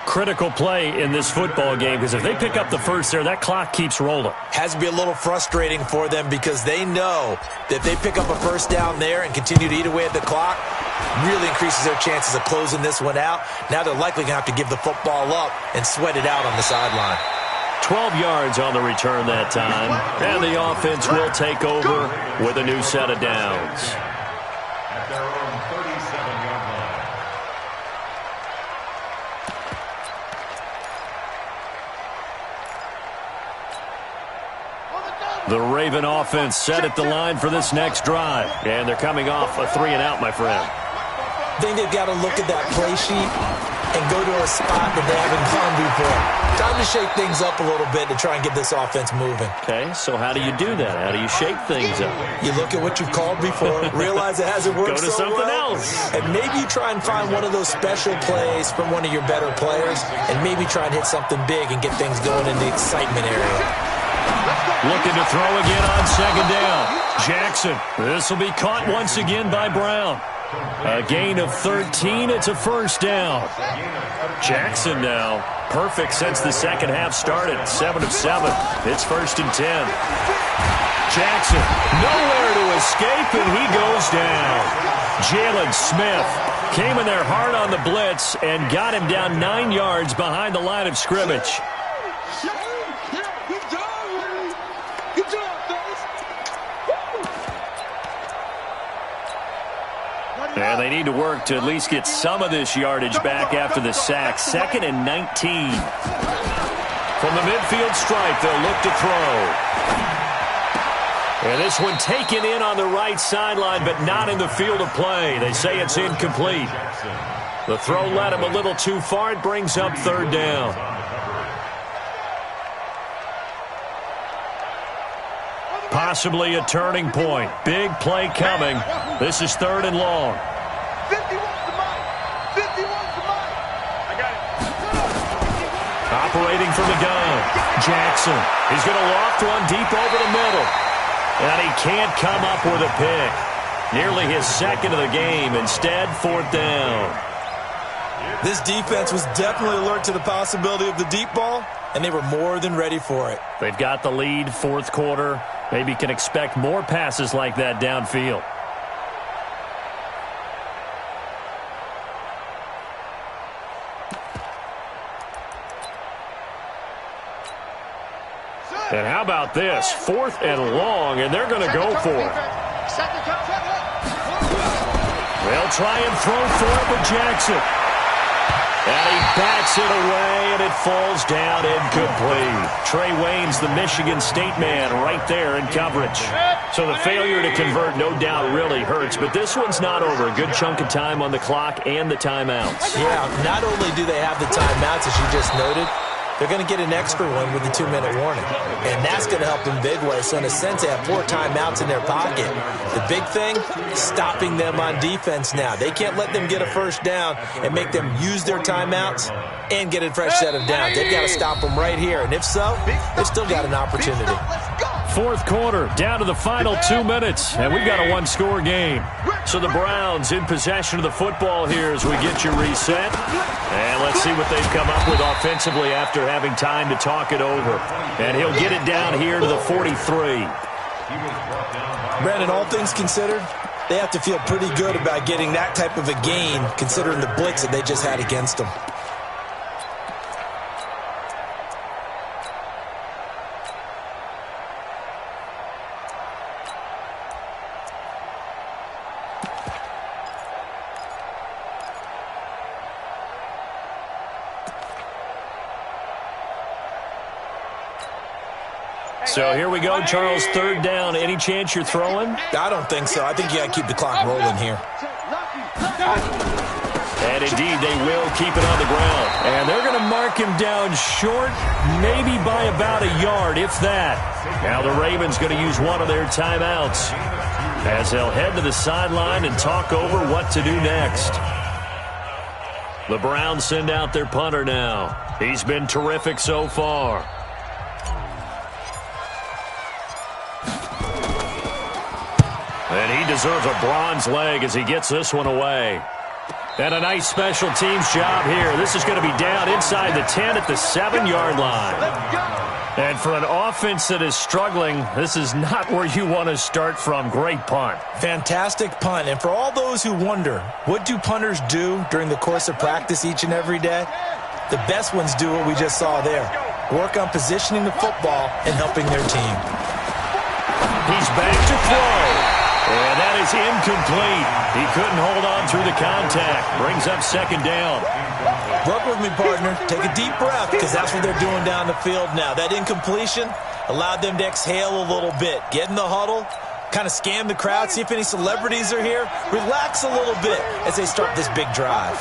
Critical play in this football game because if they pick up the first there, that clock keeps rolling. Has to be a little frustrating for them because they know that if they pick up a first down there and continue to eat away at the clock, really increases their chances of closing this one out. Now they're likely going to have to give the football up and sweat it out on the sideline. 12 yards on the return that time. And the offense will take over with a new set of downs. At their own 37-yard line. The Raven offense set at the line for this next drive. And they're coming off a 3-and-out, my friend. I think they've got to look at that play sheet and go to a spot that they haven't gone before. Time to shake things up a little bit to try and get this offense moving. Okay, so how do you do that? How do you shake things up? You look at what you've called before, realize it hasn't worked so well. Go to something else. And maybe you try and find one of those special plays from one of your better players, and maybe try and hit something big and get things going in the excitement area. Looking to throw again on second down. Jackson. This will be caught once again by Brown. A gain of 13. It's a first down. Jackson now perfect since the second half started. 7 of 7. It's 1st and 10. Jackson nowhere to escape, and he goes down. Jalen Smith came in there hard on the blitz and got him down 9 yards behind the line of scrimmage. And they need to work to at least get some of this yardage back after the sack. 2nd and 19. From the midfield stripe, they'll look to throw. And this one taken in on the right sideline, but not in the field of play. They say it's incomplete. The throw led him a little too far. It brings up 3rd down. Possibly a turning point. Big play coming. This is 3rd and long. 51 to Mike. 51 to Mike. I got it. Operating from the gun. Jackson. He's going to loft one deep over the middle. And he can't come up with a pick. Nearly his 2nd of the game. Instead, 4th down. This defense was definitely alert to the possibility of the deep ball, and they were more than ready for it. They've got the lead, 4th quarter. Maybe can expect more passes like that downfield. And how about this? 4th and long, and they're going to go for it. They'll try and throw for it with Jackson. And he bats it away, and it falls down incomplete. Trey Wayne's the Michigan State man right there in coverage. So the failure to convert no doubt really hurts, but this one's not over. A good chunk of time on the clock and the timeouts. Yeah, not only do they have the timeouts, as you just noted, they're going to get an extra one with the 2-minute warning. And that's going to help in big ways. So in a sense, they have 4 timeouts in their pocket. The big thing, stopping them on defense now. They can't let them get a first down and make them use their timeouts and get a fresh set of downs. They've got to stop them right here. And if so, they've still got an opportunity. 4th quarter, down to the final 2 minutes, and we've got a 1-score game. So the Browns in possession of the football here as we get you reset. And let's see what they've come up with offensively after having time to talk it over. And he'll get it down here to the 43. Brandon, all things considered, they have to feel pretty good about getting that type of a gain considering the blitz that they just had against them. So here we go, Charles, 3rd down. Any chance you're throwing? I don't think so. I think you got to keep the clock rolling here. And indeed, they will keep it on the ground. And they're going to mark him down short, maybe by about a yard, if that. Now the Ravens going to use one of their timeouts as they'll head to the sideline and talk over what to do next. The Browns send out their punter now. He's been terrific so far. And he deserves a bronze leg as he gets this one away. And a nice special teams job here. This is going to be down inside the 10 at the 7-yard line. And for an offense that is struggling, this is not where you want to start from. Great punt. Fantastic punt. And for all those who wonder, what do punters do during the course of practice each and every day? The best ones do what we just saw there. Work on positioning the football and helping their team. He's back to throw. And that is incomplete. He couldn't hold on through the contact. Brings up 2nd down. Work with me, partner. Take a deep breath because that's what they're doing down the field now. That incompletion allowed them to exhale a little bit. Get in the huddle, kind of scan the crowd, see if any celebrities are here. Relax a little bit as they start this big drive.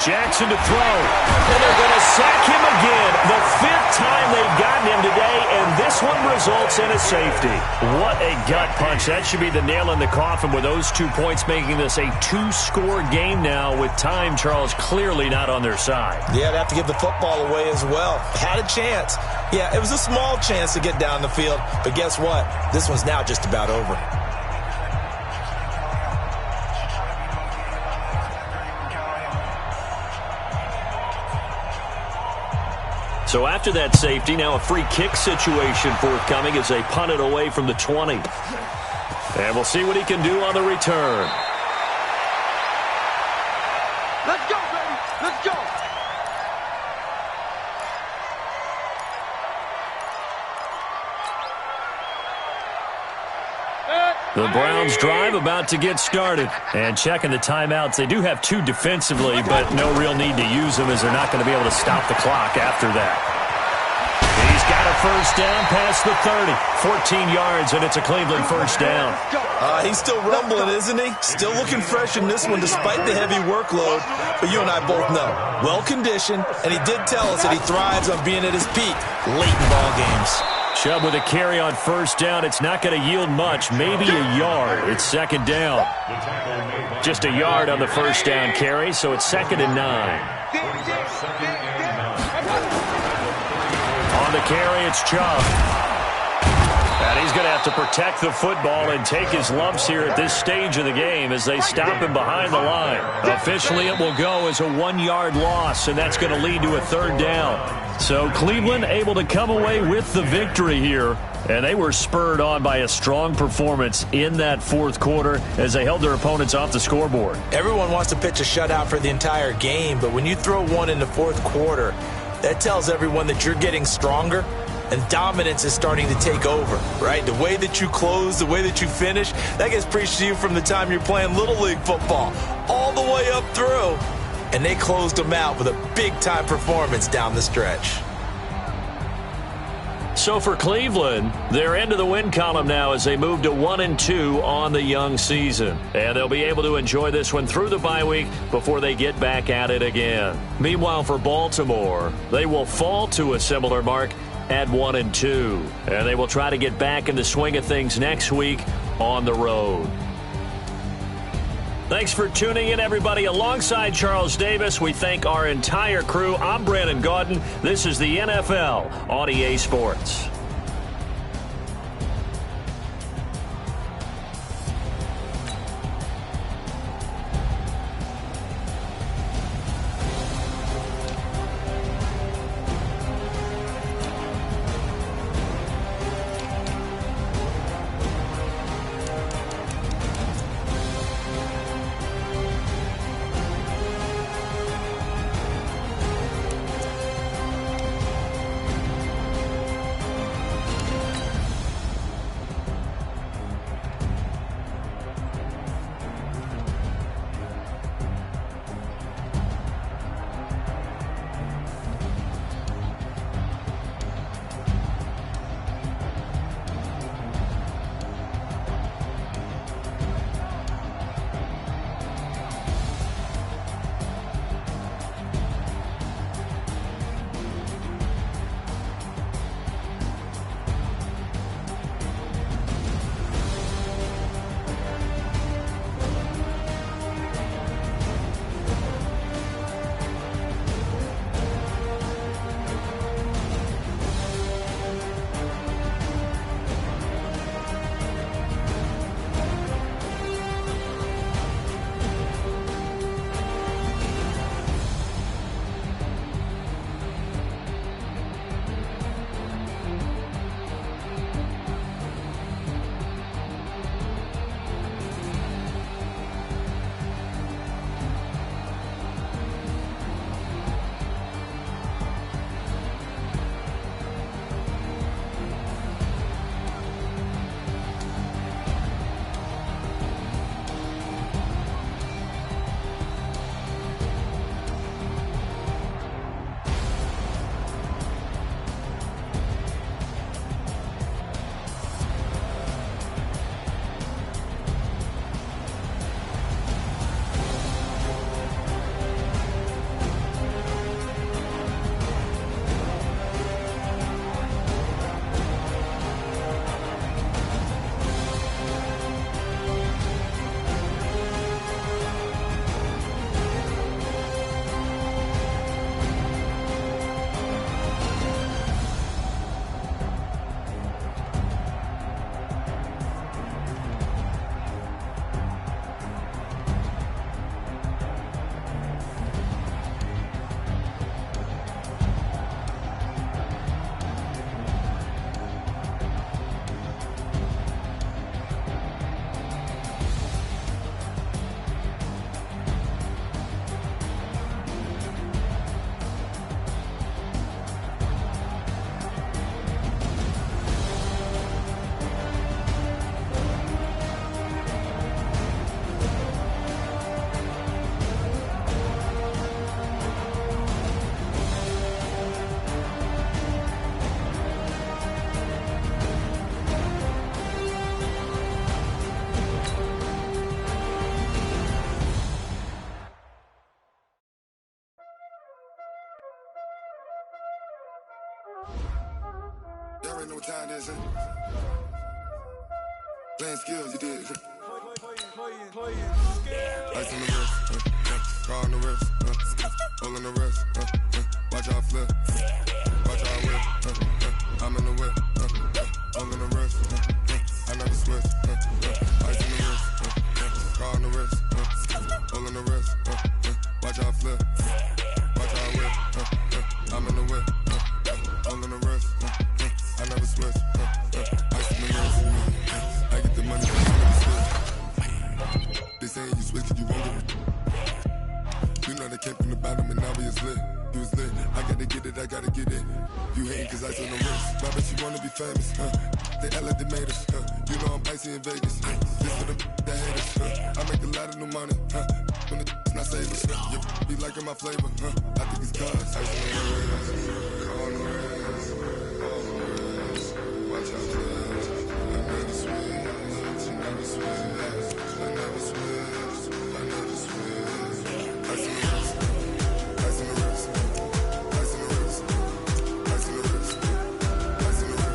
Jackson to throw. And they're going to sack him again. The 5th time they've gotten him today, and this one results in a safety. What a gut punch. That should be the nail in the coffin with those 2 points, making this a 2-score game now with time, Charles, clearly not on their side. Yeah, they have to give the football away as well. Had a chance. Yeah, it was a small chance to get down the field, but guess what? This one's now just about over. So after that safety, now a free kick situation forthcoming as they punt it away from the 20. And we'll see what he can do on the return. Let's go, baby. Let's go. The Browns drive about to get started. And checking the timeouts, they do have 2 defensively, but no real need to use them as they're not going to be able to stop the clock after that. He's got a first down past the 30. 14 yards, and it's a Cleveland first down. He's still rumbling, isn't he? Still looking fresh in this one despite the heavy workload. But you and I both know, well-conditioned, and he did tell us that he thrives on being at his peak late in ball games. Chubb with a carry on first down. It's not going to yield much, maybe a yard. It's second down. Just a yard on the first down carry, so it's 2nd and 9. On the carry, it's Chubb. And he's going to have to protect the football and take his lumps here at this stage of the game as they stop him behind the line. Officially, it will go as a 1-yard loss, and that's going to lead to a 3rd down. So Cleveland able to come away with the victory here, and they were spurred on by a strong performance in that 4th quarter as they held their opponents off the scoreboard. Everyone wants to pitch a shutout for the entire game, but when you throw one in the 4th quarter, that tells everyone that you're getting stronger and dominance is starting to take over, right? The way that you close, the way that you finish, that gets preached to you from the time you're playing Little League football all the way up through. And they closed them out with a big-time performance down the stretch. So for Cleveland, they're into the win column now as they move to 1-2 on the young season. And they'll be able to enjoy this one through the bye week before they get back at it again. Meanwhile, for Baltimore, they will fall to a similar mark at 1-2. And they will try to get back in the swing of things next week on the road. Thanks for tuning in, everybody. Alongside Charles Davis, we thank our entire crew. I'm Brandon Gaudin. This is the NFL on EA Sports. know what time it is, huh? Playing skills, you did. Ice on the wrist, car on the wrist, hole in the wrist, watch how I flip, watch how I whip, I'm in the whip, hole in the wrist, I never switch, ice on the wrist, car on the wrist, hole in the wrist, watch how I flip, watch how I whip, I'm in the whip, hole in the wrist, I never switch, ice on the wrist, I get the money, I never switch. They saying you switch, you won't get it. You know they came from the bottom and now we is lit. You was lit, I gotta get it, I gotta get it. You hating cause ice on the wrist. Why bet you wanna be famous, They Ella they made us, You know I'm icy in Vegas, This for the that haters, I make a lot of new money, When the not savers, Be liking my flavor, I think it's cause ice on the wrist, on the wrist, on the wrist. Watch out, cuz I never switch, I never switch. I never switch, I never switch. Ice in the wrist, ice in the wrist, ice in the wrist, ice in the wrist, ice in the wrist,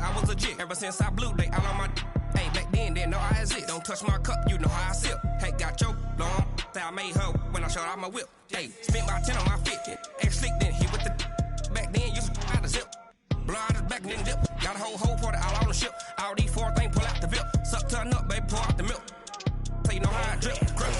I was legit ever since I blew they all on my hey back then didn't know I exist. Don't touch my cup, you know how I sip. Hey, got your long that I made her when I showed out my whip. Hey, spent about 10 on my fit. Ex slick then hit with the back then used to out the zip. Blow out his back then dip. Got a whole party all on the ship. All these four things pull out the VIP. Suck turn up, baby, pour out the milk. So you know how I drip. Crush.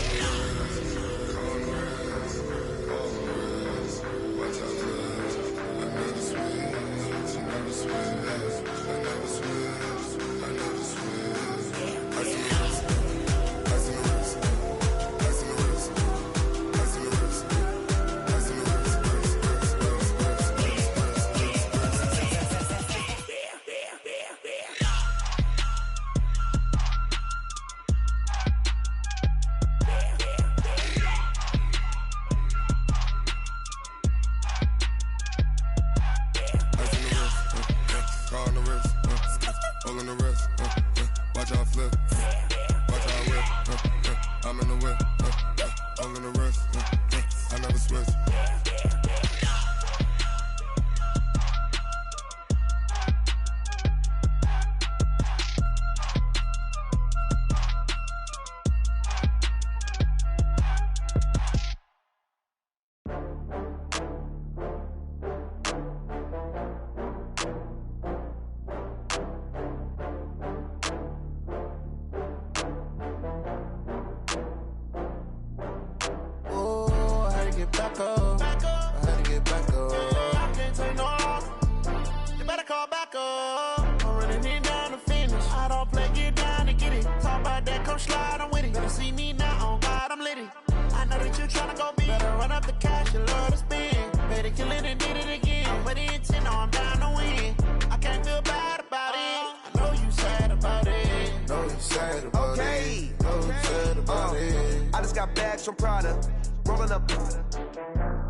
From Prada, rolling up.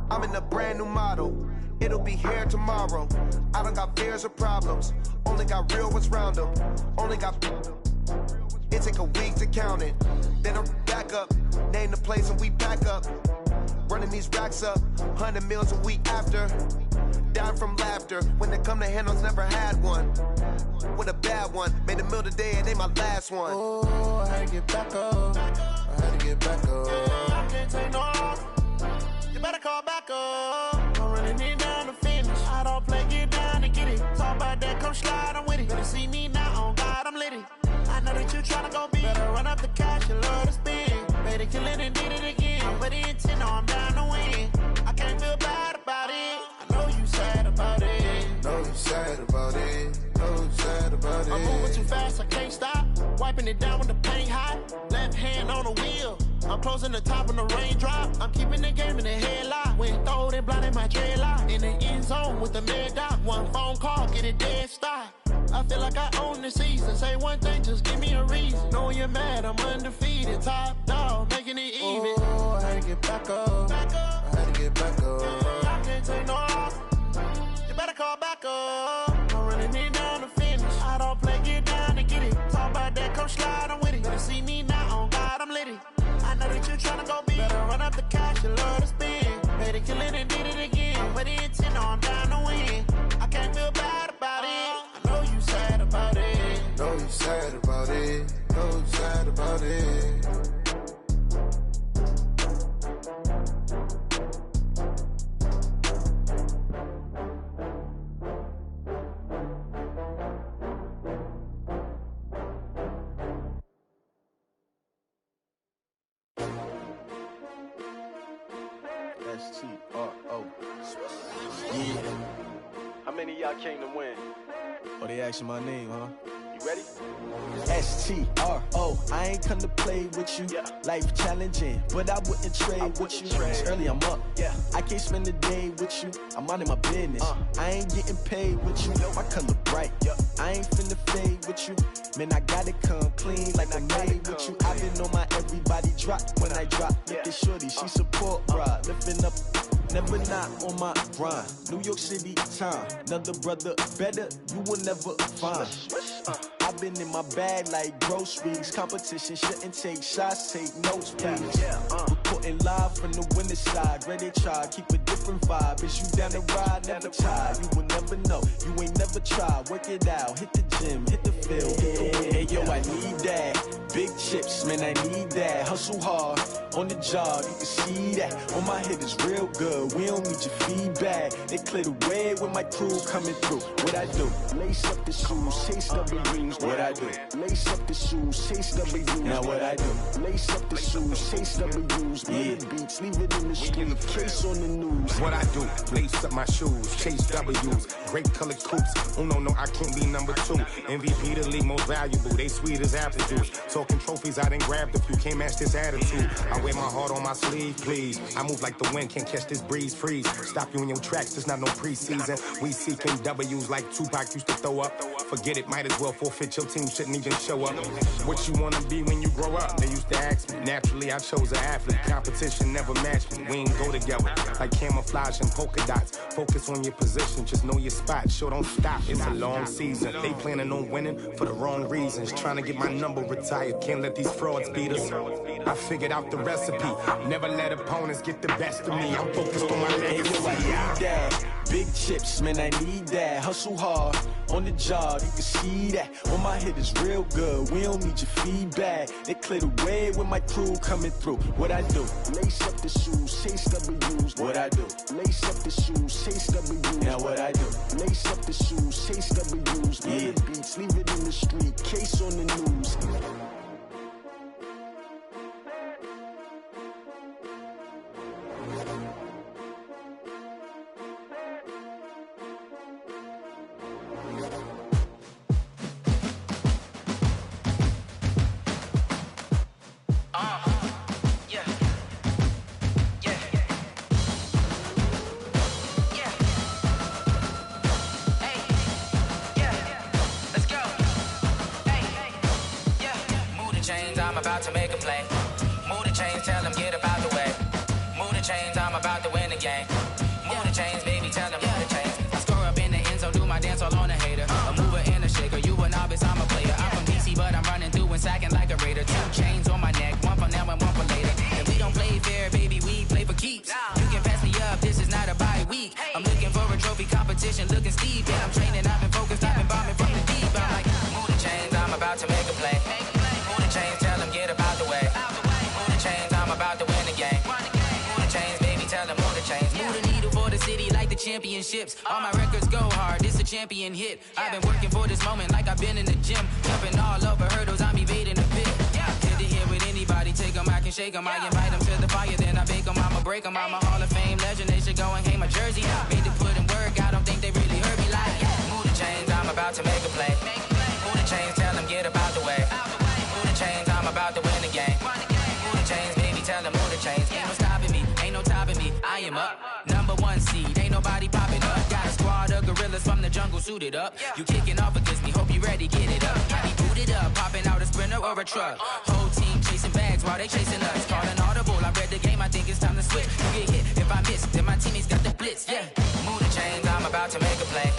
I'm in a brand new model. It'll be here tomorrow. I don't got fears or problems. Only got real ones round them. Only got. It take a week to count it. Then I'm back up. Name the place and we pack up. Running these racks up. 100 meals a week after. Down from laughter. When they come to handles, never had one. With a bad one. Made a meal today and they my last one. Oh, I had to get back up. I had to get back up. I can't take no loss. You better call back up. I'm running it down to finish. I don't play, get down and get it. Talk about that, come slide, I'm with it. Better see me now, on God, I'm litty. I know that you tryna go big. Better run up the cash, you love to spend. Better kill it and did it again. I'm with the intent, no, I'm down to win. I can't feel bad about it. I know you sad about it. Know you sad about it. Know you sad about it. I'm moving too fast, I can't stop. Wiping it down when the paint hot. Left hand on the wheel. I'm closing the top when the raindrop. I'm keeping the game in the headlock. When throwed and blinded my dreadlock. In the end zone with the mad dot. One phone call, get it dead stop. I feel like I own the season. Say one thing, just give me a reason. Knowing you're mad, I'm undefeated. Top dog, making it even. Oh, I had to get back up. I had to get back up. I can't take no loss. You better call back up. I'm running it down to finish. I don't play, get down to get it. Talk about that, come slide, I'm with it. Better see me now, on God, I'm litty. I know that you tryna go big. Better run up the cash, you love to spend. Made it, kill it, and did it again. With the intent on down to win. I can't feel bad about it. I know you sad about it. Know you sad about it. Know you sad about it. S-T-R-O. Yeah. How many of y'all came to win? Oh, they asking my name, huh? You ready? S-T-R-O. I ain't come to play with you. Yeah. Life challenging, but I wouldn't trade with you. It's early, I'm up. Yeah. I can't spend the day with you. I'm out of my business. I ain't getting paid with you. My color bright. Yeah. I ain't finna fade with you. Man, I gotta come clean like I'm made with you. I've been on my everybody drop when I drop. Look at shorty, she support ride. Lifting up, never not on my grind. New York City time, another brother better, you will never find. I've been in my bag like groceries. Competition shouldn't take shots, take notes, please. Reporting live from the winter side. Ready to try, keep a different vibe. Is you down the ride, never tired. You will never know, you ain't never tried. Work it out, hit the gym, hit the field. Hey yo, I need that. Big chips, man, I need that. Hustle hard, on the job, you can see that. On my head is real good, we don't need your feedback. They clear the way with my crew coming through. What I do? Lace up the shoes, chase W's. What I do? Lace up the shoes, chase W's. Now what I do? Lace up the shoes, chase W's. Yeah, beats, leave it in the street, case on the news. What I do? Lace up my shoes, chase W's. Great colored coops. Oh no, I can't be number 2. MVP the league most valuable. They sweet as apple juice. Talking trophies, I done grabbed a few. Can't match this attitude. I wear my heart on my sleeve, please. I move like the wind, can't catch this breeze. Freeze. Stop you in your tracks. There's not no preseason. We seeking W's like Tupac used to throw up. Forget it, might as well forfeit. Your team shouldn't even show up. What you wanna be when you grow up? They used to ask me. Naturally, I chose an athlete. Competition never matched me. We ain't go together like camouflage and polka dots. Focus on your position, just know your spot. Sure, don't stop. It's a long season. They planning on winning for the wrong reasons. Trying to get my number retired. Can't let these frauds beat us. I figured out the recipe. Never let opponents get the best of me. I'm focused on my legacy. I need that. Big chips, man, I need that. Hustle hard, on the job, you can see that. On my head is real good, we don't need your feedback. They clear the way with my crew coming through. What I do? Lace up the shoes, chase W's. What I do? Lace up the shoes, chase W's. Now what I do? Lace up the shoes, chase W's. Yeah, beats, leave it in the street, case on the news. I'm about to make a play. Move the chains, tell them get about the way. Move the chains, I'm about to win the game. Move the chains, baby, tell them move the chains. I score up in the end zone, do my dance all on a hater. A mover and a shaker, you a novice, I'm a player. I'm from DC, but I'm running through and sacking like a raider. 2 chains on my neck, one for now and one for later. And we don't play fair, baby, we play for keeps. You can pass me up, this is not a bye week. I'm looking for a trophy competition, looking steep. And I'm training, I've been focused, I've been bombing from the deep. I'm like, move the chains, I'm about to make a play. Move the chains, tell them get about the way. Move the chains, I'm about to win the game. Move the chains, baby, tell them move the chains. Move the needle for the city like the championships. All my records go hard, this a champion hit. I've been working for this moment like I've been in the gym. Jumping all over hurdles, I'm evading the pit. Good to hear with anybody, take them, I can shake them. I invite them to the fire, then I bake them, I'ma break them. I'm a Hall of Fame legend, they should go and hang my jersey. Made to put in work, I don't think they really heard me like. Move the chains, I'm about to make a play. Move the chains, tell them get about the way. Move the chains, I'm about to win the game. Move the chains, baby, tell them move the chains. Ain't no stopping me, ain't no topping me, I am up. #1 seed, ain't nobody popping up. Got a squad of gorillas from the jungle. suited up. You kicking off against me, hope you ready, get it up. Got me booted up, popping out a Sprinter or a truck. Whole team chasing bags while they chasing us. Call an audible, I read the game, I think it's time to switch. You get hit, if I miss, then my teammates got the blitz, yeah. Move the chains, I'm about to make a play.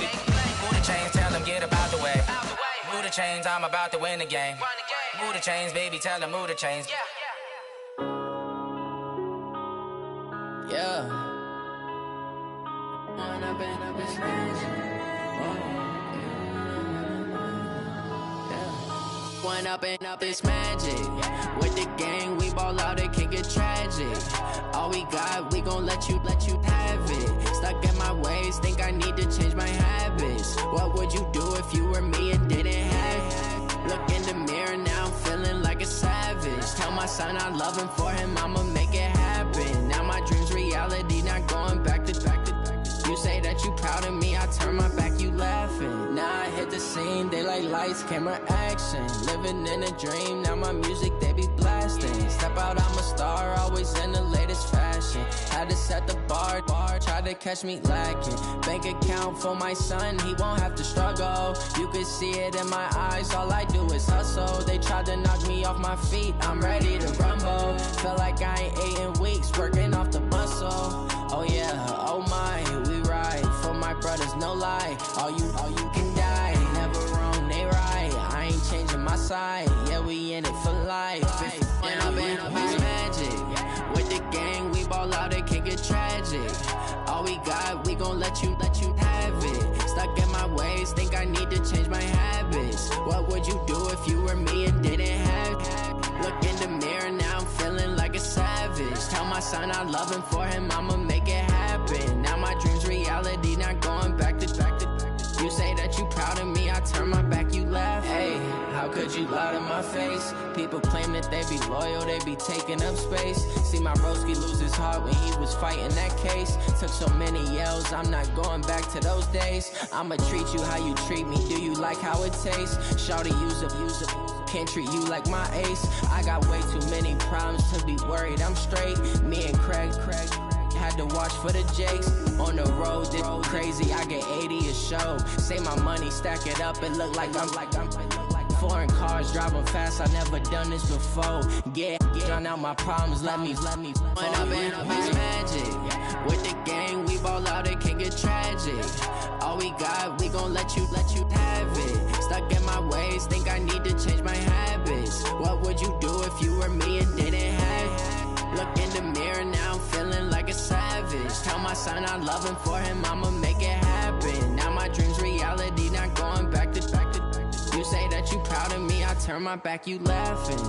Move the chains, tell them get about the way. Move the chains, I'm about to win the game. Move the chains, baby, tell them move the chains. Yeah. One up and up, it's magic. With the gang, we ball out, it can get tragic. All we got, we gon' let you have it. Stuck in my ways, think I need to change my habits. What would you do if you were me and didn't have it? Look in the mirror, now I'm feeling like a savage. Tell my son I love him, for him I'ma make it happen. Now my dream's reality, not going back to. You say that you proud of me, I turn my back, you laughing. Now I hit the scene, they like lights, camera, action. Living in a dream, now my music, they be blasting. Step out, I'm a star, always in the latest fashion. Had to set the bar, try to catch me lacking. Bank account for my son, he won't have to struggle. You can see it in my eyes, all I do is hustle. They tried to knock me off my feet, I'm ready to rumble. Feel like I ain't ate in weeks, working off the muscle. Oh yeah, oh my, we ride for my brothers, no lie. All you can die, never wrong, they right. I ain't changing my side, yeah, we in it for life. When I've been up, it's magic. With the gang, we ball out, it can get tragic. All we got, we gon' let you have it. Stuck in my ways, think I need to change my habits. What would you do if you were me and didn't have it? Look in the mirror, now I'm feeling like a savage. Tell my son I love him, for him I'ma make it happen. Now my dream's reality, not going back to. You say that you proud of me, I turn my back, you laugh. Hey, how could you lie to my face? People claim that they be loyal, they be taking up space. See my broski lose his heart when he was fighting that case. Took so many yells, I'm not going back to those days. I'ma treat you how you treat me, do you like how it tastes? Shawty, use up, can't treat you like my ace. I got way too many problems to be worried, I'm straight. Me and Craig had to watch for the Jakes. On the road, it's crazy, I get 80 a show. Say my money, stack it up, it look like I'm foreign cars, driving fast, I never done this before. Get drown out my problems, let me. When I've been up, it's magic. With the gang, we ball out, it can get tragic. All we got, we gon' let you have it. Stuck in my ways, think I need to change my habits. What would you do if you were me and didn't have it? Look in the mirror, now I'm feeling like a savage. Tell my son I love him, for him I'ma make it happen. Now my dream's reality, not going back to. You say that you proud of me, I turn my back, you laughing.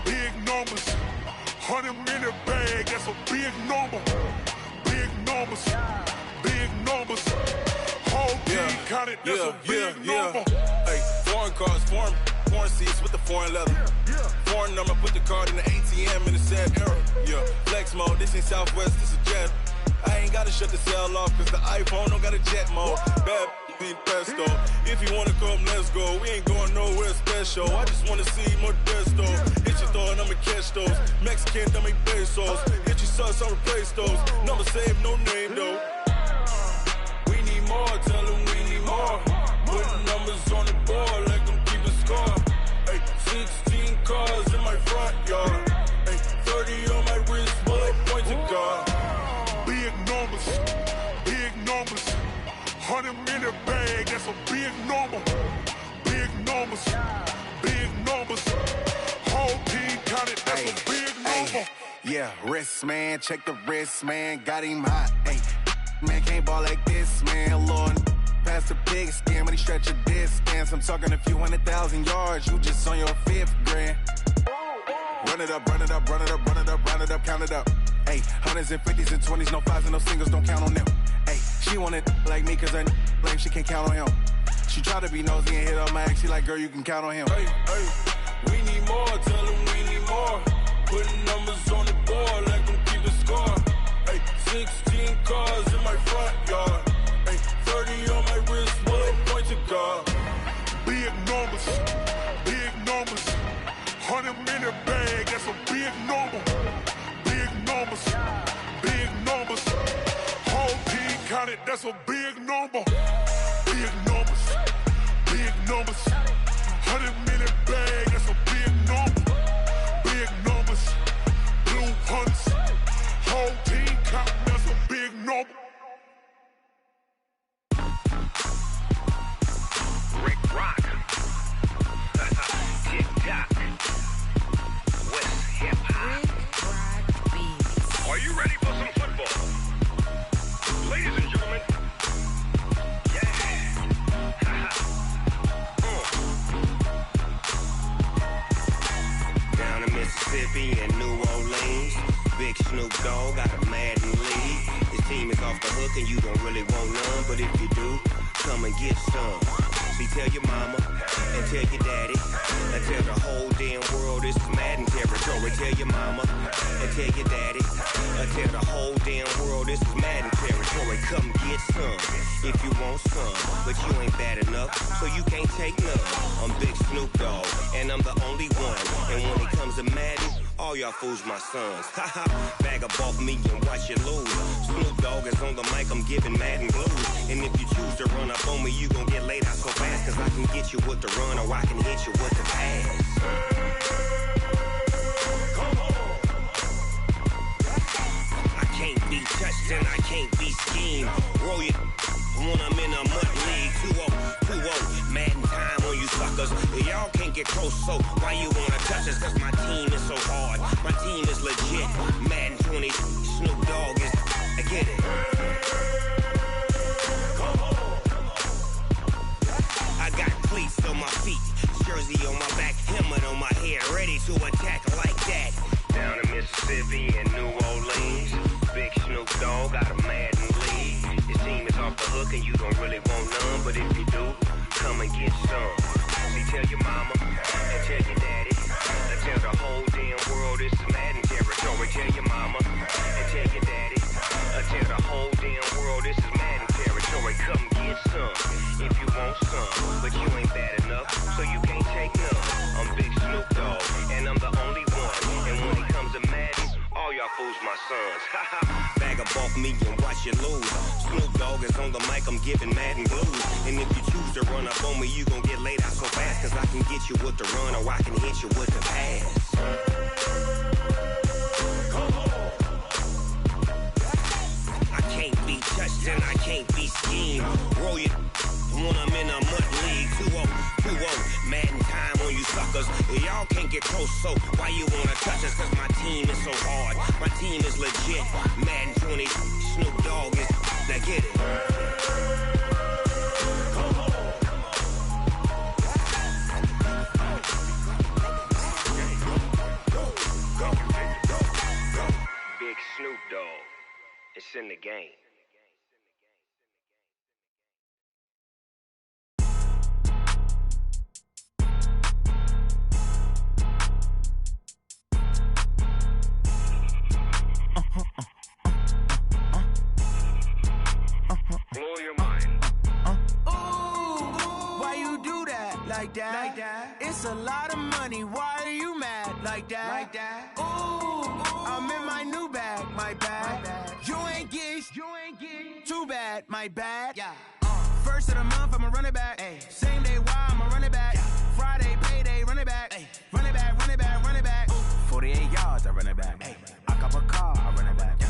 Big numbers, 100-minute bag, that's a big number. Big numbers, whole team counted, that's a big number. Hey, foreign cars, foreign seats with the foreign leather. Foreign number, put the card in the ATM in the sad era. Yeah, flex mode, this ain't Southwest, this a jet. I ain't gotta shut the cell off, cause the iPhone don't got a jet mode. Bad be pesto. If you wanna come, let's go. We ain't going nowhere special. I just wanna see more desto. Hit your thought, I'ma catch those. Mexican, don't make pesos. Hit your sus, I'll replace those. Number save, no name though. We need more, tell them we need more. Putting numbers on the board, like them keep a score. Hey, 16 cars in my front yard. Hey, 30 on my wrist, bullet pointed car. Big numbers, 100-minute bag, that's a big number. Big numbers, whole team counted, that's a big number. Yeah, wrist man, check the wrist man, got him hot. Ay, man can't ball like this, man. Lord, past the big skin when he stretch a distance. I'm talking a few 100,000 yards, you just on your 5th grand. Run it up, count it up. Hey, hundreds and fifties and 20s, no fives and no singles, don't count on them. Hey, she wanted like me cause her lame, she can't count on him. She tried to be nosy and hit on my ex, she like, girl, you can count on him. Hey, we need more, tell them we need more. Putting numbers on the board, let them keep the score. Hey, 16 cars in my front yard. Hey, 30 on my wrist, one point to God. Big numbers, 100-minute bag, that's a big number. Big numbers, whole team counted, that's a big number. Big numbers, 100-minute bag, that's a big number. Big numbers, blue hunts, whole team counting, that's a big number. Rick Rock, TikTok, West Hip Hop. Are you ready for some football? Ladies and gentlemen, yeah. Down in Mississippi and New Orleans, Big Snoop Dogg got a Madden lead. His team is off the hook and you don't really want none, but if you do, come and get some. See, tell your mama and tell your daddy and tell the whole damn world this is Madden territory. Tell your mama and tell your daddy and tell the whole damn world this is Madden territory. Come get some if you want some, but you ain't bad enough, so you can't take none. I'm Big Snoop Dogg and I'm the only one, and when it comes to Madden, all y'all fools my sons. Haha, bag up off me and watch you lose. Snoop Dogg is on the mic, I'm giving Madden blues. And if you choose to run up on me, you gon' get laid out so fast, cause I can get you with the run or I can hit you with the pass. I can't be touched and I can't be schemed. Roll you when I'm in a mud league. 2-0, Madden time on you suckers. Y'all can't get close, so why you wanna touch us? Cause my team is so hard, my team is legit. Madden 20, Snoop Dogg is, I get it. I got cleats on my feet, jersey on my back, helmet on my head, ready to attack like that. Down in Mississippi and New Orleans, Big Snoop Dogg got a Madden lead. His team is off the hook and you don't really want none, but if you do, come and get some. See, tell your mama and tell your daddy and tell the whole damn world this is Madden territory. Tell your mama and tell your daddy and tell the whole damn world this is Madden territory. Come get some if you want some, but you ain't bad enough, so you can't take none. I'm Big Snoop Dogg and I'm the only one, and when it comes to Madden, all y'all fools my sons. Bag up off me and watch you lose. Snoop Dogg is on the mic, I'm giving Madden blues. And if you choose to run up on me, you gon' get laid out so fast, cause I can get you with the run or I can hit you with the pass. I can't be touched and I can't be schemed. Roll you when I'm in a mud league. 2-0, Madden time on you suckers. Y'all can't get close, so why you wanna touch us? Cause my team is so hard, my team is legit. Madden 20, Snoop Dogg is, now get it. Big Snoop Dogg, it's in the game. Blow your mind. Why you do that? Like that? It's a lot of money. Why are you mad? Like that? I'm in my new bag, my bad. You ain't get too bad, my bad. Yeah. First of the month, I'ma run it back. Same day, why I'ma run it back. Friday, payday, run it back. Run it back, run it back, run it back. 48 yards, I run it back. I cop a car, I run it back.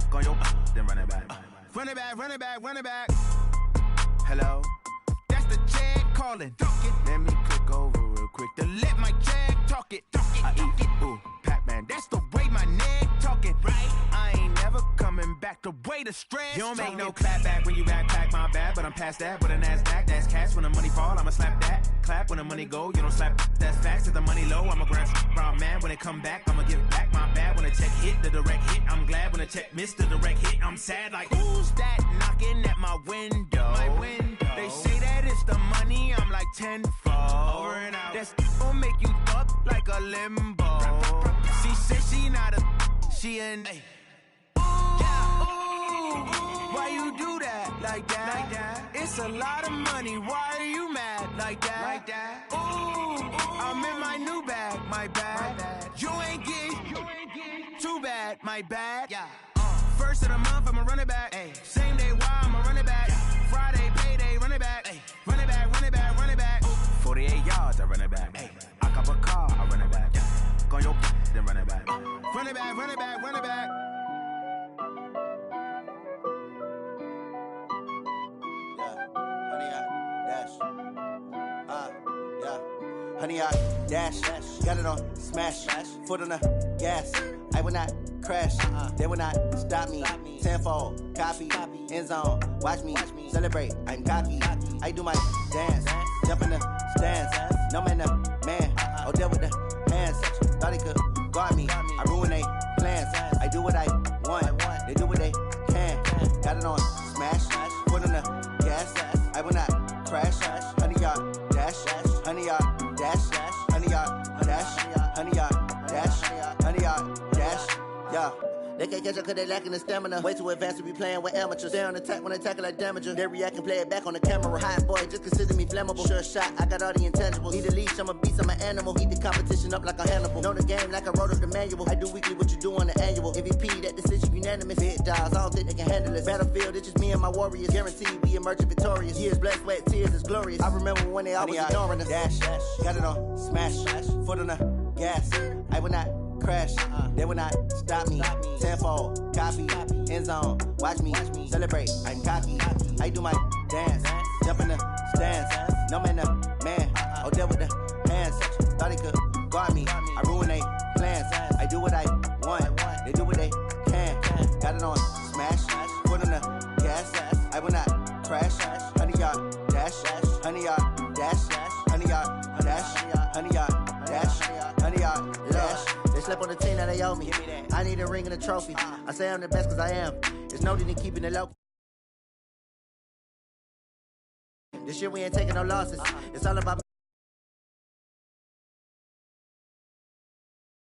Go your then run it back. Run it back, run it back, run it back. Hello? That's the check calling. Let me click over real quick to let my check talk it. I eat it, ooh, Pac-Man. That's the way my neck talking. Right? I ain't never coming back the way made of stress. You don't make no clap back when you backpack, my bad, but I'm past that. With a NASDAQ, that's cash. When the money fall, I'ma slap that. Clap when the money go, you don't slap. That's facts. If the money low, I'ma grab brown man. When it come back, I'ma give back my bad. When the check hit, the direct hit, I'm glad. When the check missed the direct hit, I'm sad. Like, who's that knocking at my window? They say that it's the money, I'm like tenfold. Over and out. That's gon' make you up like a limbo. She said she not a, she an. Why you do that like that? It's a lot of money. Why are you mad like that? Ooh, I'm in my new bag, my bad. You ain't get too bad, my bad. Yeah. First of the month, I'ma run it back. Same day, why I'ma run it back. Friday, payday, run it back. Run it back, run it back, run it back. 48 yards, I run it back. I cop a car, I run it back. Go your then run it back. Run it back, run it back, run it back. Honey, I dash, got it on smash, foot on the gas. I will not crash, they will not stop me. Tenfold, copy, end zone, watch me celebrate. I'm cocky, I do my dance, jump in the stands. No man, the man, oh deal with the hands. Thought he could guard me, I ruin they plans. I do what I want, they do what they can. Got it on smash, foot on the gas. I will not crash, honey, y'all dash, honey, y'all dash, honey, y'all dash, honey, y'all dash, honey, y'all dash, yeah. They can't catch up cause they lacking the stamina. Way too advanced to be playing with amateurs. Stay on attack when they tackle like damager. They react and play it back on the camera. Hot boy, just consider me flammable. Sure shot, I got all the intangibles. Need a leash, I'm a beast, I'm an animal. Heat the competition up like a Hannibal. Know the game like I wrote up the manual. I do weekly what you do on the annual. MVP, that decision unanimous. Big dogs, I don't think they can handle it. Battlefield, it's just me and my warriors. Guaranteed we emerging victorious. Years, blood, sweat, tears, it's glorious. I remember when they always ignoring us. Dash, got it on smash, foot on the gas. I will not crash, they will not stop me. Tenfold, copy, end zone, watch me celebrate. I'm cocky, I do my dance, jump in the stands. No man, the man, oh deal with the hands. Thought he could guard me, I ruin they plans. I do what I want, they do what they can. Got it on smash, foot on the gas. I will not crash, honey, y'all dash, honey, y'all dash, honey, y'all dash, honey, y'all dash, honey, y'all dash. They slept on the team that they owe me. I need a ring and a trophy. I say I'm the best cause I am. There's no need in keeping it low. This year we ain't taking no losses. It's all about